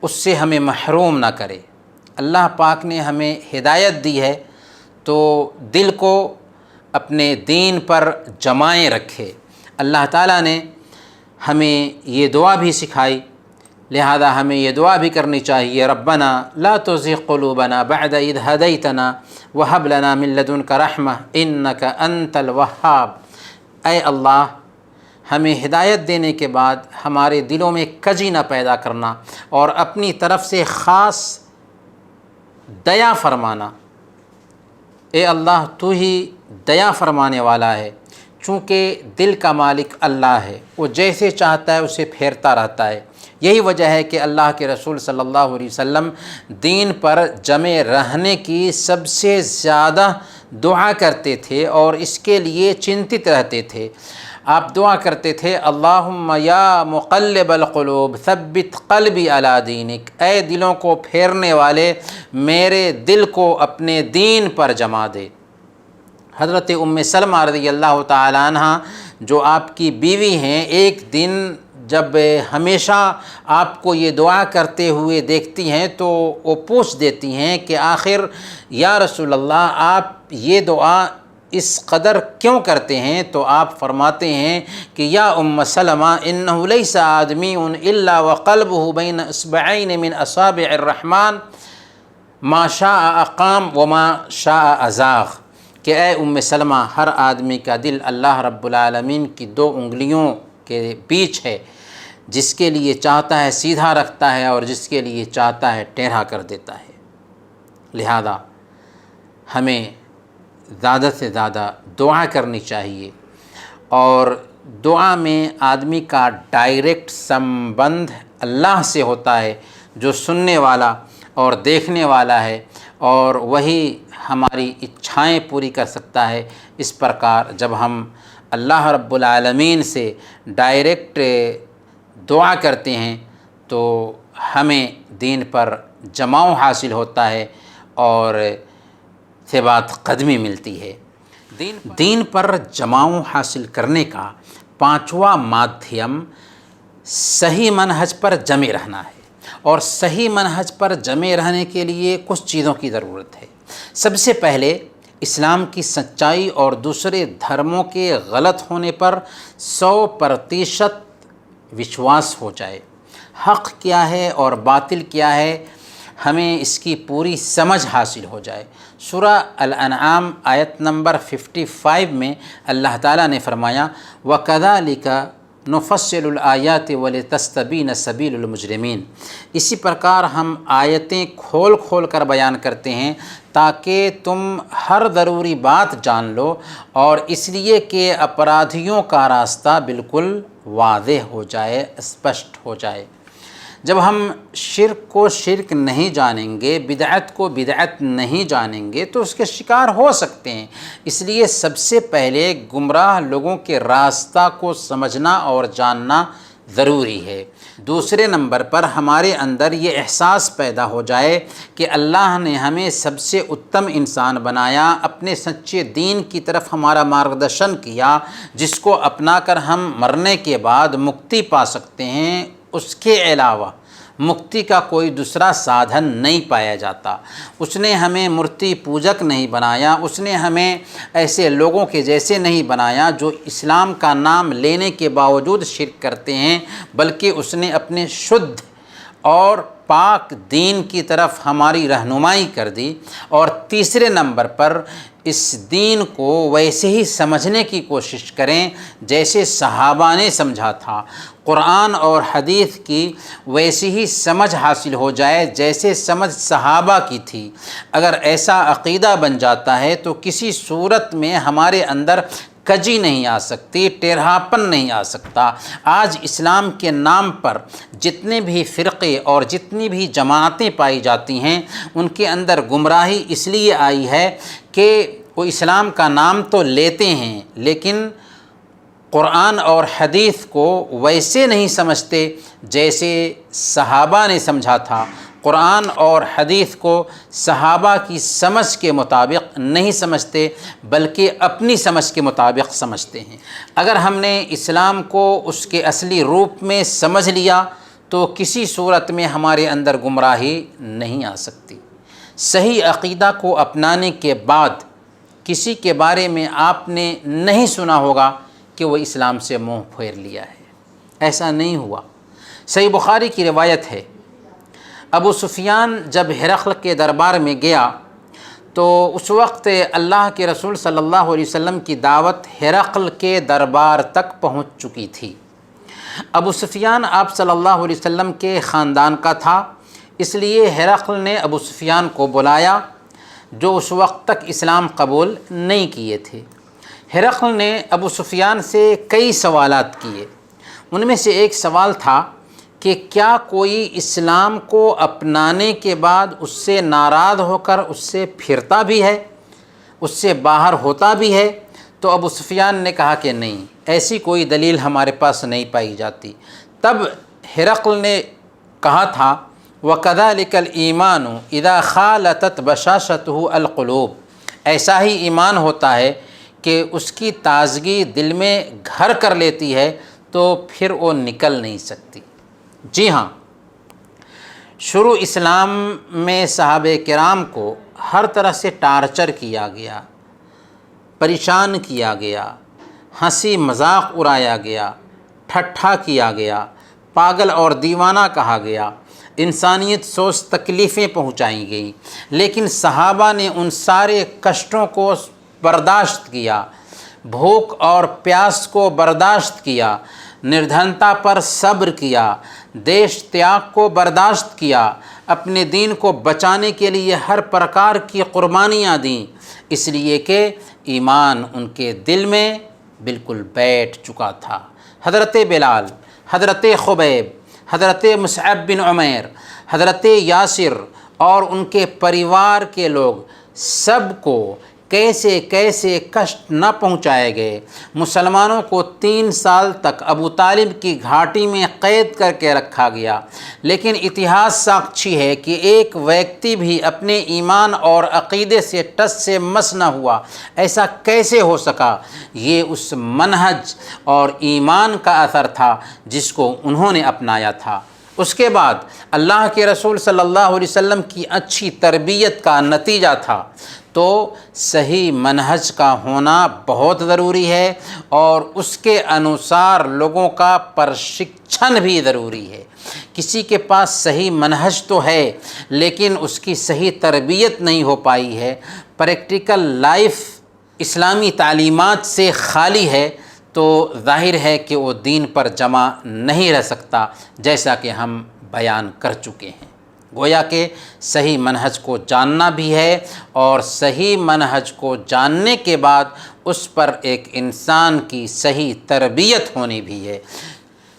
اس سے ہمیں محروم نہ کرے، اللہ پاک نے ہمیں ہدایت دی ہے تو دل کو اپنے دین پر جمائے رکھے۔ اللہ تعالیٰ نے ہمیں یہ دعا بھی سکھائی، لہذا ہمیں یہ دعا بھی کرنی چاہیے، ربنا لا تزغ قلوبنا بعد اذ ہدیتنا وہب لنا من لدنک رحمہ انک انت الوہاب۔ اے اللہ، ہمیں ہدایت دینے کے بعد ہمارے دلوں میں کجی نہ پیدا کرنا اور اپنی طرف سے خاص دیا فرمانا۔ اے اللہ، تو ہی دیا فرمانے والا ہے، چونکہ دل کا مالک اللہ ہے، وہ جیسے چاہتا ہے اسے پھیرتا رہتا ہے۔ یہی وجہ ہے کہ اللہ کے رسول صلی اللہ علیہ وسلم دین پر جمے رہنے کی سب سے زیادہ دعا کرتے تھے اور اس کے لیے چنتت رہتے تھے۔ آپ دعا کرتے تھے، اللہم یا مقلب القلوب ثبت قلبی علی دینک، اے دلوں کو پھیرنے والے میرے دل کو اپنے دین پر جما دے۔ حضرت ام سلمہ رضی اللہ تعالیٰ عنہ جو آپ کی بیوی ہیں، ایک دن جب ہمیشہ آپ کو یہ دعا کرتے ہوئے دیکھتی ہیں تو وہ پوچھ دیتی ہیں کہ آخر یا رسول اللہ آپ یہ دعا اس قدر کیوں کرتے ہیں؟ تو آپ فرماتے ہیں کہ یا ام سلمہ انہ لیس آدمی الا وقلبہ بین اصبعین من اصابع الرحمن ما شاء اقام وما شاء ازاغ، کہ اے ام سلمہ، ہر آدمی کا دل اللہ رب العالمین کی 2 انگلیوں کے بیچ ہے، جس کے لیے چاہتا ہے سیدھا رکھتا ہے اور جس کے لیے چاہتا ہے ٹیڑھا کر دیتا ہے۔ لہذا ہمیں زیادہ سے زیادہ دعا کرنی چاہیے، اور دعا میں آدمی کا ڈائریکٹ سمبندھ اللہ سے ہوتا ہے جو سننے والا اور دیکھنے والا ہے، اور وہی ہماری اچھائیں پوری کر سکتا ہے۔ اس پرکار جب ہم اللہ رب العالمین سے ڈائریکٹ دعا کرتے ہیں تو ہمیں دین پر جماؤ حاصل ہوتا ہے اور ثبات قدمی ملتی ہے۔ دین پر جماؤ حاصل کرنے کا 5واں مادھیم صحیح منہج پر جمے رہنا ہے، اور صحیح منہج پر جمے رہنے کے لیے کچھ چیزوں کی ضرورت ہے۔ سب سے پہلے اسلام کی سچائی اور دوسرے دھرموں کے غلط ہونے پر 100% وشواس ہو جائے، حق کیا ہے اور باطل کیا ہے ہمیں اس کی پوری سمجھ حاصل ہو جائے۔ سورہ الانعام آیت نمبر 55 میں اللہ تعالیٰ نے فرمایا وَكَذَلِكَ نُفَصِّلُ الْآيَاتِ وَلِتَسْتَبِينَ سَبِيلُ الْمُجْرِمِينَ، اسی پرکار ہم آیتیں کھول کھول کر بیان کرتے ہیں تاکہ تم ہر ضروری بات جان لو، اور اس لیے کہ اپرادھیوں کا راستہ بالکل واضح ہو جائے، اسپشٹ ہو جائے۔ جب ہم شرک کو شرک نہیں جانیں گے، بدعت کو بدعت نہیں جانیں گے تو اس کے شکار ہو سکتے ہیں۔ اس لیے سب سے پہلے گمراہ لوگوں کے راستہ کو سمجھنا اور جاننا ضروری ہے۔ دوسرے نمبر پر ہمارے اندر یہ احساس پیدا ہو جائے کہ اللہ نے ہمیں سب سے اتم انسان بنایا، اپنے سچے دین کی طرف ہمارا مارگدرشن کیا، جس کو اپنا کر ہم مرنے کے بعد مکتی پا سکتے ہیں۔ اس کے علاوہ مکتی کا کوئی دوسرا سادھن نہیں پایا جاتا۔ اس نے ہمیں مورتی پوجک نہیں بنایا، اس نے ہمیں ایسے لوگوں کے جیسے نہیں بنایا جو اسلام کا نام لینے کے باوجود شرک کرتے ہیں، بلکہ اس نے اپنے شدھ اور پاک دین کی طرف ہماری رہنمائی کر دی، اور تیسرے نمبر پر اس دین کو ویسے ہی سمجھنے کی کوشش کریں جیسے صحابہ نے سمجھا تھا، قرآن اور حدیث کی ویسی ہی سمجھ حاصل ہو جائے جیسے سمجھ صحابہ کی تھی۔ اگر ایسا عقیدہ بن جاتا ہے تو کسی صورت میں ہمارے اندر کجی نہیں آ سکتی، ٹیڑھاپن نہیں آ سکتا۔ آج اسلام کے نام پر جتنے بھی فرقے اور جتنی بھی جماعتیں پائی جاتی ہیں، ان کے اندر گمراہی اس لیے آئی ہے کہ وہ اسلام کا نام تو لیتے ہیں لیکن قرآن اور حدیث کو ویسے نہیں سمجھتے جیسے صحابہ نے سمجھا تھا، قرآن اور حدیث کو صحابہ کی سمجھ کے مطابق نہیں سمجھتے بلکہ اپنی سمجھ کے مطابق سمجھتے ہیں۔ اگر ہم نے اسلام کو اس کے اصلی روپ میں سمجھ لیا تو کسی صورت میں ہمارے اندر گمراہی نہیں آ سکتی۔ صحیح عقیدہ کو اپنانے کے بعد کسی کے بارے میں آپ نے نہیں سنا ہوگا کہ وہ اسلام سے منہ پھیر لیا ہے، ایسا نہیں ہوا۔ صحیح بخاری کی روایت ہے، ابو سفیان جب ہرقل کے دربار میں گیا تو اس وقت اللہ کے رسول صلی اللہ علیہ وسلم کی دعوت ہرقل کے دربار تک پہنچ چکی تھی۔ ابو سفیان آپ صلی اللہ علیہ وسلم کے خاندان کا تھا، اس لیے ہرقل نے ابو سفیان کو بلایا جو اس وقت تک اسلام قبول نہیں کیے تھے۔ ہرقل نے ابو سفیان سے کئی سوالات کیے، ان میں سے ایک سوال تھا کہ کیا کوئی اسلام کو اپنانے کے بعد اس سے ناراض ہو کر اس سے پھرتا بھی ہے، اس سے باہر ہوتا بھی ہے؟ تو ابو سفیان نے کہا کہ نہیں، ایسی کوئی دلیل ہمارے پاس نہیں پائی جاتی۔ تب ہرقل نے کہا تھا وَكَذَلِكَ الْإِيمَانُ إِذَا خَالَطَتْ بَشَاشَتُهُ الْقُلُوبُ، ایسا ہی ایمان ہوتا ہے کہ اس کی تازگی دل میں گھر کر لیتی ہے تو پھر وہ نکل نہیں سکتی۔ جی ہاں، شروع اسلام میں صحابہ کرام کو ہر طرح سے ٹارچر کیا گیا، پریشان کیا گیا، ہنسی مذاق اڑایا گیا، ٹھٹھا کیا گیا، پاگل اور دیوانہ کہا گیا، انسانیت سوز تکلیفیں پہنچائی گئیں، لیکن صحابہ نے ان سارے کشٹوں کو برداشت کیا، بھوک اور پیاس کو برداشت کیا، نردھنتا پر صبر کیا، دیش تیاگ کو برداشت کیا، اپنے دین کو بچانے کے لیے ہر پرکار کی قربانیاں دیں، اس لیے کہ ایمان ان کے دل میں بالکل بیٹھ چکا تھا۔ حضرت بلال، حضرت خبیب، حضرت مصعب بن عمیر، حضرت یاسر اور ان کے پریوار کے لوگ سب کو کیسے کیسے کشٹ نہ پہنچائے گئے۔ مسلمانوں کو 3 سال تک ابو طالب کی گھاٹی میں قید کر کے رکھا گیا، لیکن اتہاس ساکشی ہے کہ ایک ویکتی بھی اپنے ایمان اور عقیدے سے ٹس سے مس نہ ہوا۔ ایسا کیسے ہو سکا؟ یہ اس منہج اور ایمان کا اثر تھا جس کو انہوں نے اپنایا تھا۔ اس کے بعد اللہ کے رسول صلی اللہ علیہ وسلم کی اچھی تربیت کا نتیجہ تھا۔ تو صحیح منہج کا ہونا بہت ضروری ہے اور اس کے انوسار لوگوں کا پرشکشن بھی ضروری ہے۔ کسی کے پاس صحیح منہج تو ہے لیکن اس کی صحیح تربیت نہیں ہو پائی ہے، پریکٹیکل لائف اسلامی تعلیمات سے خالی ہے، تو ظاہر ہے کہ وہ دین پر جمع نہیں رہ سکتا، جیسا کہ ہم بیان کر چکے ہیں۔ گویا کہ صحیح منہج کو جاننا بھی ہے اور صحیح منہج کو جاننے کے بعد اس پر ایک انسان کی صحیح تربیت ہونی بھی ہے۔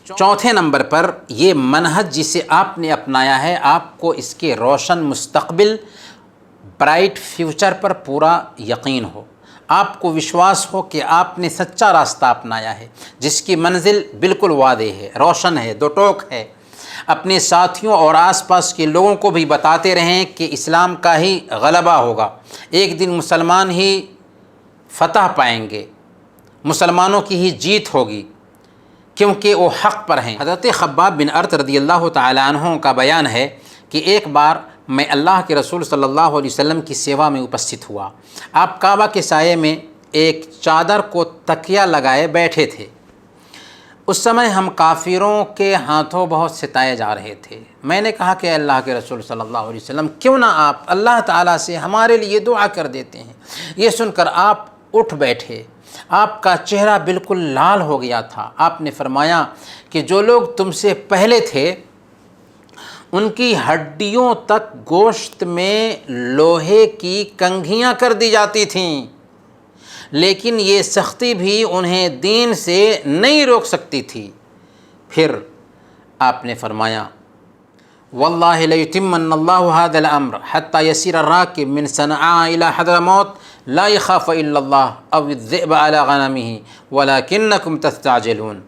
چوتھے نمبر پر یہ منہج جسے آپ نے اپنایا ہے، آپ کو اس کے روشن مستقبل، برائٹ فیوچر پر پورا یقین ہو، آپ کو وشواس ہو کہ آپ نے سچا راستہ اپنایا ہے جس کی منزل بالکل واضح ہے، روشن ہے، دو ٹوک ہے۔ اپنے ساتھیوں اور آس پاس کے لوگوں کو بھی بتاتے رہیں کہ اسلام کا ہی غلبہ ہوگا، ایک دن مسلمان ہی فتح پائیں گے، مسلمانوں کی ہی جیت ہوگی کیونکہ وہ حق پر ہیں۔ حضرت خباب بن ارت رضی اللہ تعالیٰ عنہ کا بیان ہے کہ ایک بار میں اللہ کے رسول صلی اللہ علیہ وسلم کی سیوا میں اپستھت ہوا۔ آپ کعبہ کے سائے میں ایک چادر کو تکیہ لگائے بیٹھے تھے۔ اس سمے ہم کافروں کے ہاتھوں بہت ستائے جا رہے تھے۔ میں نے کہا کہ اللہ کے رسول صلی اللہ علیہ وسلم کیوں نہ آپ اللہ تعالیٰ سے ہمارے لیے دعا کر دیتے ہیں۔ یہ سن کر آپ اٹھ بیٹھے، آپ کا چہرہ بالکل لال ہو گیا تھا۔ آپ نے فرمایا کہ جو لوگ تم سے پہلے تھے ان کی ہڈیوں تک گوشت میں لوہے کی کنگھیاں کر دی جاتی تھیں، لیکن یہ سختی بھی انہیں دین سے نہیں روک سکتی تھی۔ پھر آپ نے فرمایا واللہ لیتمن اللہ ھذا الامر حتی یسیر الراکب من صنعاء الی حضرموت لا یخاف الا اللہ او الذئب علی غنمہ ولکنکم تستعجلون۔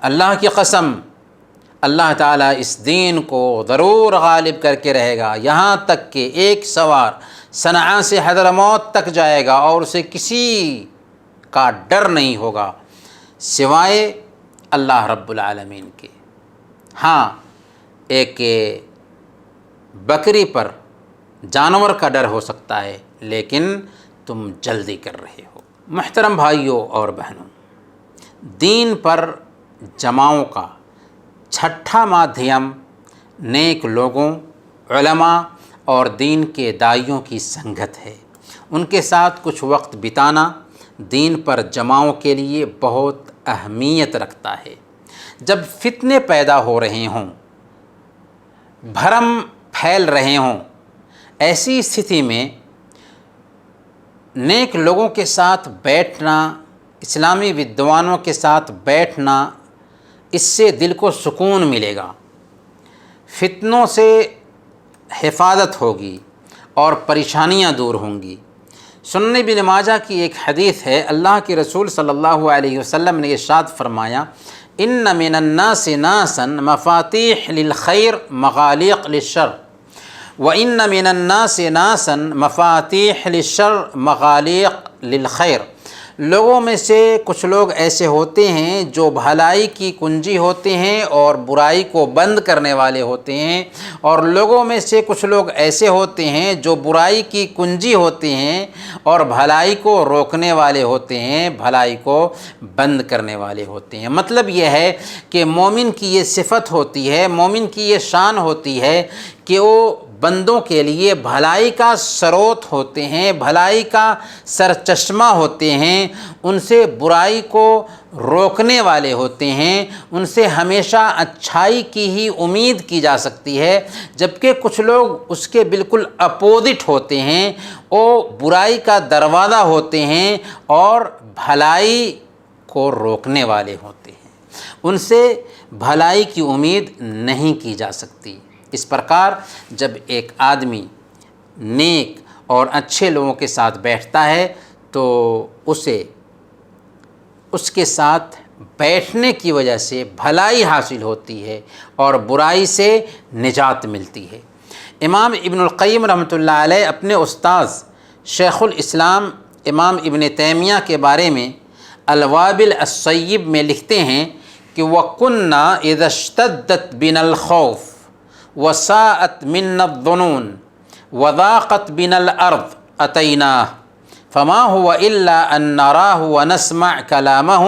اللہ کی قسم، اللہ تعالیٰ اس دین کو ضرور غالب کر کے رہے گا، یہاں تک کہ ایک سوار صنعاء سے حضرموت تک جائے گا اور اسے کسی کا ڈر نہیں ہوگا سوائے اللہ رب العالمین کے۔ ہاں، ایک بکری پر جانور کا ڈر ہو سکتا ہے، لیکن تم جلدی کر رہے ہو۔ محترم بھائیوں اور بہنوں، دین پر جماؤں کا چھٹا مادھیم نیک لوگوں، علماء اور دین کے داعیوں کی سنگت ہے۔ ان کے ساتھ کچھ وقت بتانا دین پر جماؤں کے لیے بہت اہمیت رکھتا ہے۔ جب فتنے پیدا ہو رہے ہوں، بھرم پھیل رہے ہوں، ایسی استھتی میں نیک لوگوں کے ساتھ بیٹھنا، اسلامی ودوانوں کے ساتھ بیٹھنا، اس سے دل کو سکون ملے گا، فتنوں سے حفاظت ہوگی اور پریشانیاں دور ہوں گی۔ سنن ابن ماجہ کی ایک حدیث ہے، اللہ کے رسول صلی اللہ علیہ وسلم نے ارشاد فرمایا ان من الناس ناسا مفاتیح للخیر مغاليق للشر وان من الناس ناسا مفاتیح للشر مغاليق للخیر۔ لوگوں میں سے کچھ لوگ ایسے ہوتے ہیں جو بھلائی کی کنجی ہوتے ہیں اور برائی کو بند کرنے والے ہوتے ہیں، اور لوگوں میں سے کچھ لوگ ایسے ہوتے ہیں جو برائی کی کنجی ہوتے ہیں اور بھلائی کو روکنے والے ہوتے ہیں، بھلائی کو بند کرنے والے ہوتے ہیں۔ مطلب یہ ہے کہ مومن کی یہ صفت ہوتی ہے، مومن کی یہ شان ہوتی ہے کہ وہ بندوں کے لیے بھلائی کا سروت ہوتے ہیں، بھلائی کا سرچشمہ ہوتے ہیں، ان سے برائی کو روکنے والے ہوتے ہیں، ان سے ہمیشہ اچھائی کی ہی امید کی جا سکتی ہے، جبکہ کچھ لوگ اس کے بالکل اپوزٹ ہوتے ہیں، وہ برائی کا دروازہ ہوتے ہیں اور بھلائی کو روکنے والے ہوتے ہیں، ان سے بھلائی کی امید نہیں کی جا سکتی۔ اس پرکار جب ایک آدمی نیک اور اچھے لوگوں کے ساتھ بیٹھتا ہے تو اسے اس کے ساتھ بیٹھنے کی وجہ سے بھلائی حاصل ہوتی ہے اور برائی سے نجات ملتی ہے۔ امام ابن القیم رحمۃ اللہ علیہ اپنے استاذ شیخ الاسلام امام ابن تیمیہ کے بارے میں الوابل الصیب میں لکھتے ہیں کہ وَكُنَّا إِذَا اشْتَدَّتْ بِنَا الْخَوْفُ وَسَاءَتْ مِنَّا الظُّنُونُ وَضَاقَتْ بِنَا الْأَرْضُ أَتَيْنَاهُ فَمَا هُوَ إِلَّا أَن نَّرَاهُ وَنَسْمَعْ كَلَامَهُ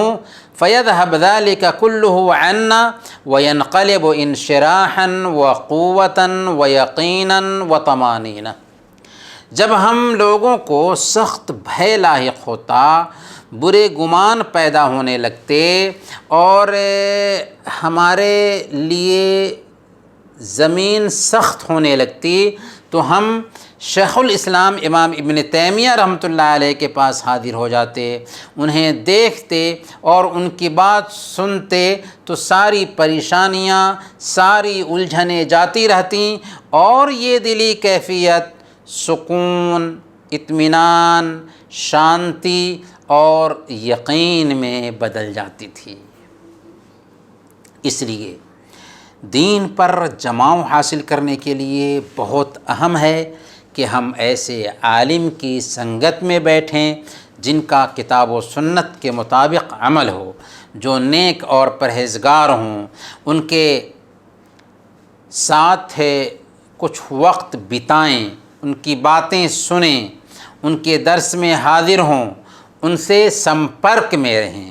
فَيَذْهَبْ ذَلِكَ كُلُّهُ عَنَّا وَيَنْقَلِبُ انشراحا وقوة ويقينا وطمانينة۔ جب ہم لوگوں کو سخت بھے لاحق ہوتا، برے گمان پیدا ہونے لگتے اور ہمارے لیے زمین سخت ہونے لگتی تو ہم شیخ الاسلام امام ابن تیمیہ رحمۃ اللہ علیہ کے پاس حاضر ہو جاتے، انہیں دیکھتے اور ان کی بات سنتے تو ساری پریشانیاں، ساری الجھنیں جاتی رہتیں اور یہ دلی کیفیت سکون، اطمینان، شانتی اور یقین میں بدل جاتی تھی۔ اس لیے دین پر جماؤ حاصل کرنے کے لیے بہت اہم ہے کہ ہم ایسے عالم کی سنگت میں بیٹھیں جن کا کتاب و سنت کے مطابق عمل ہو، جو نیک اور پرہیزگار ہوں، ان کے ساتھ کچھ وقت بتائیں، ان کی باتیں سنیں، ان کے درس میں حاضر ہوں، ان سے سمپرک میں رہیں۔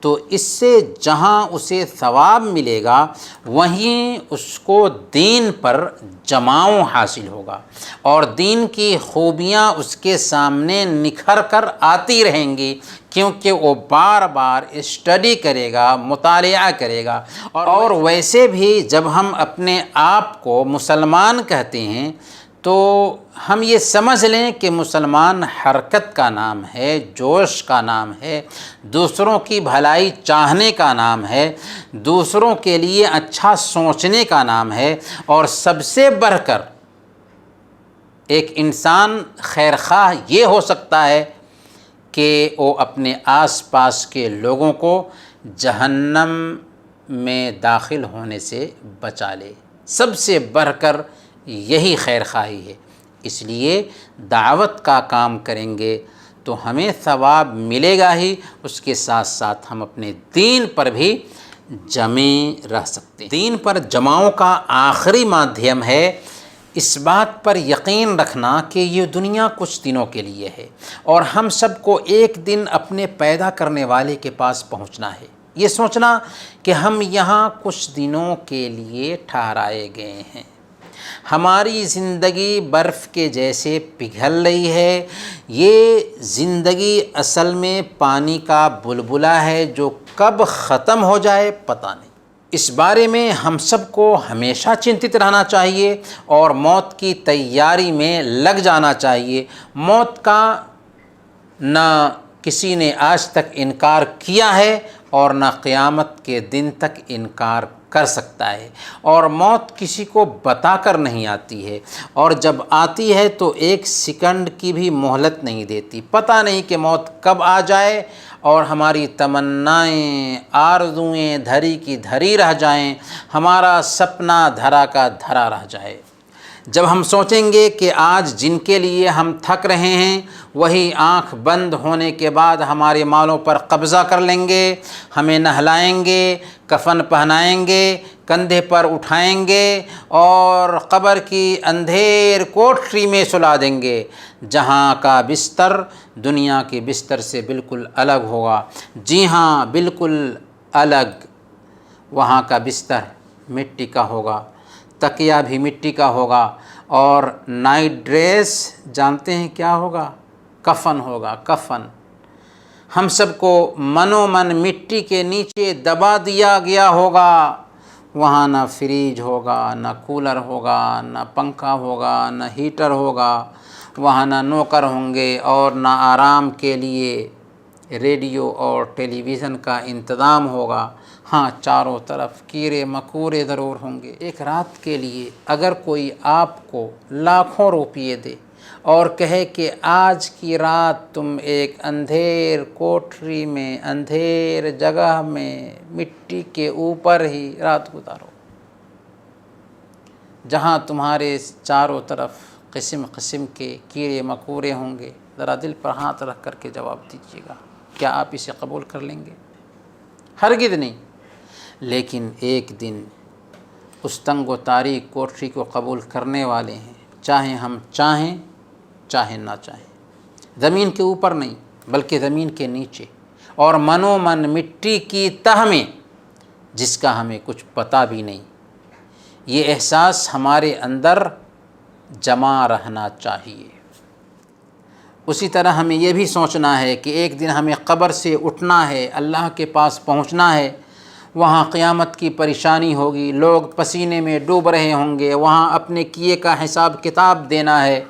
تو اس سے جہاں اسے ثواب ملے گا وہیں اس کو دین پر جماؤ حاصل ہوگا اور دین کی خوبیاں اس کے سامنے نکھر کر آتی رہیں گی، کیونکہ وہ بار بار اسٹڈی کرے گا، مطالعہ کرے گا۔ اور ویسے بھی جب ہم اپنے آپ کو مسلمان کہتے ہیں تو ہم یہ سمجھ لیں کہ مسلمان حرکت کا نام ہے، جوش کا نام ہے، دوسروں کی بھلائی چاہنے کا نام ہے، دوسروں کے لیے اچھا سوچنے کا نام ہے، اور سب سے بڑھ کر ایک انسان خیرخواہ یہ ہو سکتا ہے کہ وہ اپنے آس پاس کے لوگوں کو جہنم میں داخل ہونے سے بچا لے۔ سب سے بڑھ کر یہی خیرخواہی ہے۔ اس لیے دعوت کا کام کریں گے تو ہمیں ثواب ملے گا ہی، اس کے ساتھ ساتھ ہم اپنے دین پر بھی جمے رہ سکتے ہیں۔ دین پر جماؤ کا آخری مادھیم ہے اس بات پر یقین رکھنا کہ یہ دنیا کچھ دنوں کے لیے ہے اور ہم سب کو ایک دن اپنے پیدا کرنے والے کے پاس پہنچنا ہے۔ یہ سوچنا کہ ہم یہاں کچھ دنوں کے لیے ٹھہرائے گئے ہیں۔ ہماری زندگی برف کے جیسے پگھل رہی ہے، یہ زندگی اصل میں پانی کا بلبلہ ہے جو کب ختم ہو جائے پتہ نہیں۔ اس بارے میں ہم سب کو ہمیشہ چنتت رہنا چاہیے اور موت کی تیاری میں لگ جانا چاہیے۔ موت کا نہ کسی نے آج تک انکار کیا ہے اور نہ قیامت کے دن تک انکار کر سکتا ہے، اور موت کسی کو بتا کر نہیں آتی ہے، اور جب آتی ہے تو ایک سیکنڈ کی بھی مہلت نہیں دیتی۔ پتہ نہیں کہ موت کب آ جائے اور ہماری تمنائیں آرزوئیں دھری کی دھری رہ جائیں، ہمارا سپنا دھرا کا دھرا رہ جائے۔ جب ہم سوچیں گے کہ آج جن کے لیے ہم تھک رہے ہیں وہی آنکھ بند ہونے کے بعد ہمارے مالوں پر قبضہ کر لیں گے، ہمیں نہلائیں گے، کفن پہنائیں گے، کندھے پر اٹھائیں گے اور قبر کی اندھیر کوٹری میں سلا دیں گے، جہاں کا بستر دنیا کے بستر سے بالکل الگ ہوگا۔ جی ہاں، بالکل الگ۔ وہاں کا بستر مٹی کا ہوگا، تکیہ بھی مٹی کا ہوگا، اور نائٹ ڈریس جانتے ہیں کیا ہوگا؟ کفن ہوگا، کفن۔ ہم سب کو منو من مٹی کے نیچے دبا دیا گیا ہوگا۔ وہاں نہ فریج ہوگا، نہ کولر ہوگا، نہ پنکھا ہوگا، نہ ہیٹر ہوگا، وہاں نہ نوکر ہوں گے اور نہ آرام کے لیے ریڈیو اور ٹیلی ویژن کا انتظام ہوگا۔ ہاں، چاروں طرف کیڑے مکوڑے ضرور ہوں گے۔ ایک رات کے لیے اگر کوئی آپ کو لاکھوں روپیے دے اور کہے کہ آج کی رات تم ایک اندھیر کوٹری میں، اندھیر جگہ میں، مٹی کے اوپر ہی رات گزارو، جہاں تمہارے چاروں طرف قسم قسم کے کیڑے مکوڑے ہوں گے، ذرا دل پر ہاتھ رکھ کر کے جواب دیجیے گا، کیا آپ اسے قبول کر لیں گے؟ ہرگز نہیں۔ لیکن ایک دن اس تنگ و تاریک کوٹری کو قبول کرنے والے ہیں، چاہے ہم چاہیں چاہے نہ چاہیں۔ زمین کے اوپر نہیں بلکہ زمین کے نیچے، اور منو من مٹی کی تہ میں، جس کا ہمیں کچھ پتہ بھی نہیں۔ یہ احساس ہمارے اندر جمع رہنا چاہیے۔ اسی طرح ہمیں یہ بھی سوچنا ہے کہ ایک دن ہمیں قبر سے اٹھنا ہے، اللہ کے پاس پہنچنا ہے۔ وہاں قیامت کی پریشانی ہوگی، لوگ پسینے میں ڈوب رہے ہوں گے، وہاں اپنے کیے کا حساب کتاب دینا ہے۔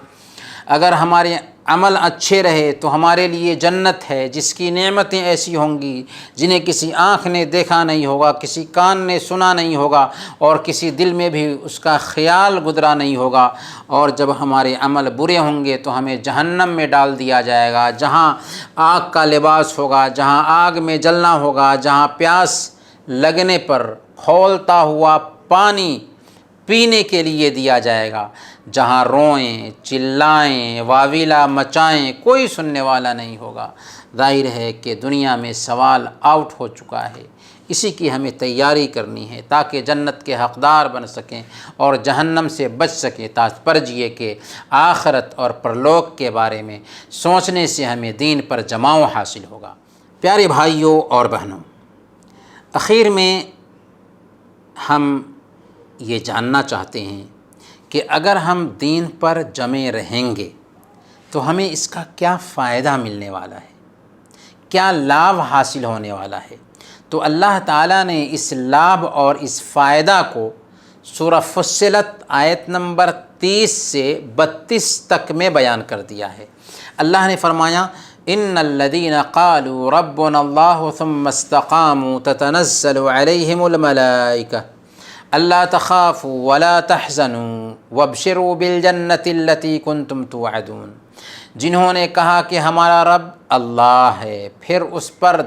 اگر ہمارے عمل اچھے رہے تو ہمارے لیے جنت ہے، جس کی نعمتیں ایسی ہوں گی جنہیں کسی آنکھ نے دیکھا نہیں ہوگا، کسی کان نے سنا نہیں ہوگا، اور کسی دل میں بھی اس کا خیال گزرا نہیں ہوگا۔ اور جب ہمارے عمل برے ہوں گے تو ہمیں جہنم میں ڈال دیا جائے گا، جہاں آگ کا لباس ہوگا، جہاں آگ میں جلنا ہوگا، جہاں پیاس لگنے پر کھولتا ہوا پانی پینے کے لیے دیا جائے گا، جہاں روئیں، چلائیں، واویلا مچائیں، کوئی سننے والا نہیں ہوگا۔ ظاہر ہے کہ دنیا میں سوال آؤٹ ہو چکا ہے، اسی کی ہمیں تیاری کرنی ہے تاکہ جنت کے حقدار بن سکیں اور جہنم سے بچ سکیں۔ تاتپرج یہ کہ آخرت اور پرلوک کے بارے میں سوچنے سے ہمیں دین پر جماؤ حاصل ہوگا۔ پیارے بھائیوں اور بہنوں، اخیر میں ہم یہ جاننا چاہتے ہیں کہ اگر ہم دین پر جمے رہیں گے تو ہمیں اس کا کیا فائدہ ملنے والا ہے، کیا لابھ حاصل ہونے والا ہے۔ تو اللہ تعالیٰ نے اس لابھ اور اس فائدہ کو سورہ فصلت آیت نمبر 30 سے 32 تک میں بیان کر دیا ہے۔ اللہ نے فرمایا ان الذین قالوا ربنا اللہ ثم استقاموا تتنزل علیہم الملائکہ الا تخافوا ولا تحزنوا وابشروا بالجنۃ التی کنتم توعدون۔ جنہوں نے کہا کہ ہمارا رب اللہ ہے، پھر اس پر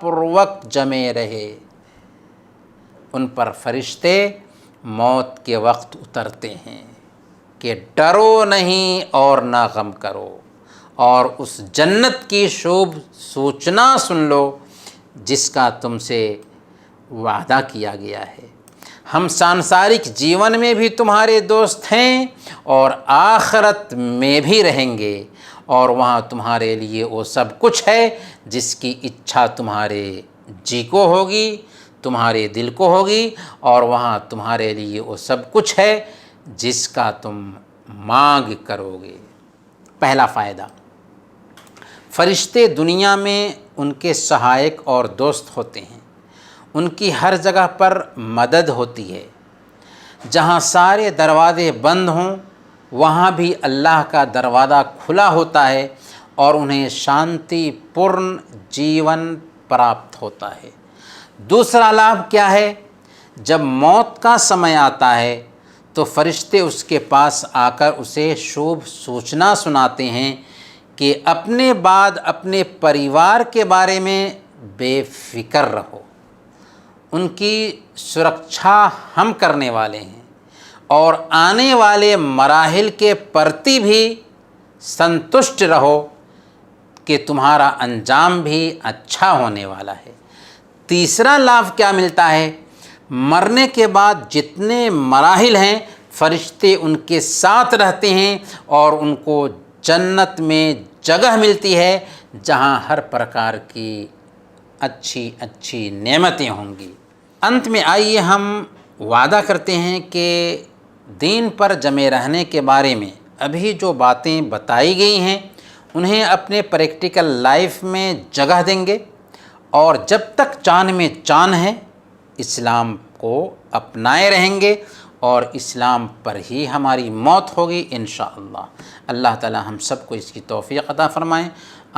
پوروک جمے رہے، ان پر فرشتے موت کے وقت اترتے ہیں کہ ڈرو نہیں اور نہ غم کرو، اور اس جنت کی شوب سوچنا سن لو جس کا تم سے وعدہ کیا گیا ہے۔ ہم سانسارک جیون میں بھی تمہارے دوست ہیں اور آخرت میں بھی رہیں گے، اور وہاں تمہارے لیے وہ سب کچھ ہے جس کی اچھا تمہارے جی کو ہوگی، تمہارے دل کو ہوگی، اور وہاں تمہارے لیے وہ سب کچھ ہے جس کا تم مانگ کرو گے۔ پہلا فائدہ، فرشتے دنیا میں ان کے سہایک اور دوست ہوتے ہیں، ان کی ہر جگہ پر مدد ہوتی ہے۔ جہاں سارے دروازے بند ہوں وہاں بھی اللہ کا دروازہ کھلا ہوتا ہے اور انہیں شانتی پورن جیون پراپت ہوتا ہے۔ دوسرا لابھ کیا ہے؟ جب موت کا سمے آتا ہے تو فرشتے اس کے پاس آ کر اسے شوب سوچنا سناتے ہیں کہ اپنے بعد اپنے پریوار کے بارے میں بے فکر رہو، ان کی سرکشا ہم کرنے والے ہیں، اور آنے والے مراحل کے پرتی بھی سنتشٹ رہو کہ تمہارا انجام بھی اچھا ہونے والا ہے۔ تیسرا لابھ کیا ملتا ہے؟ مرنے کے بعد جتنے مراحل ہیں فرشتے ان کے ساتھ رہتے ہیں اور ان کو جنت میں جگہ ملتی ہے جہاں ہر پرکار کی اچھی اچھی نعمتیں ہوں گی۔ انت میں آئیے ہم وعدہ کرتے ہیں کہ دین پر جمے رہنے کے بارے میں ابھی جو باتیں بتائی گئی ہیں انہیں اپنے پریکٹیکل لائف میں جگہ دیں گے، اور جب تک جان میں جان ہے اسلام کو اپنائے رہیں گے، اور اسلام پر ہی ہماری موت ہوگی انشاءاللہ۔ اللہ تعالی ہم سب کو اس کی توفیق عطا فرمائیں،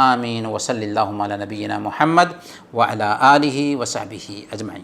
آمین۔ وصلی اللہ علی نبینا محمد وعلی آلہ وصحبہ اجمعین۔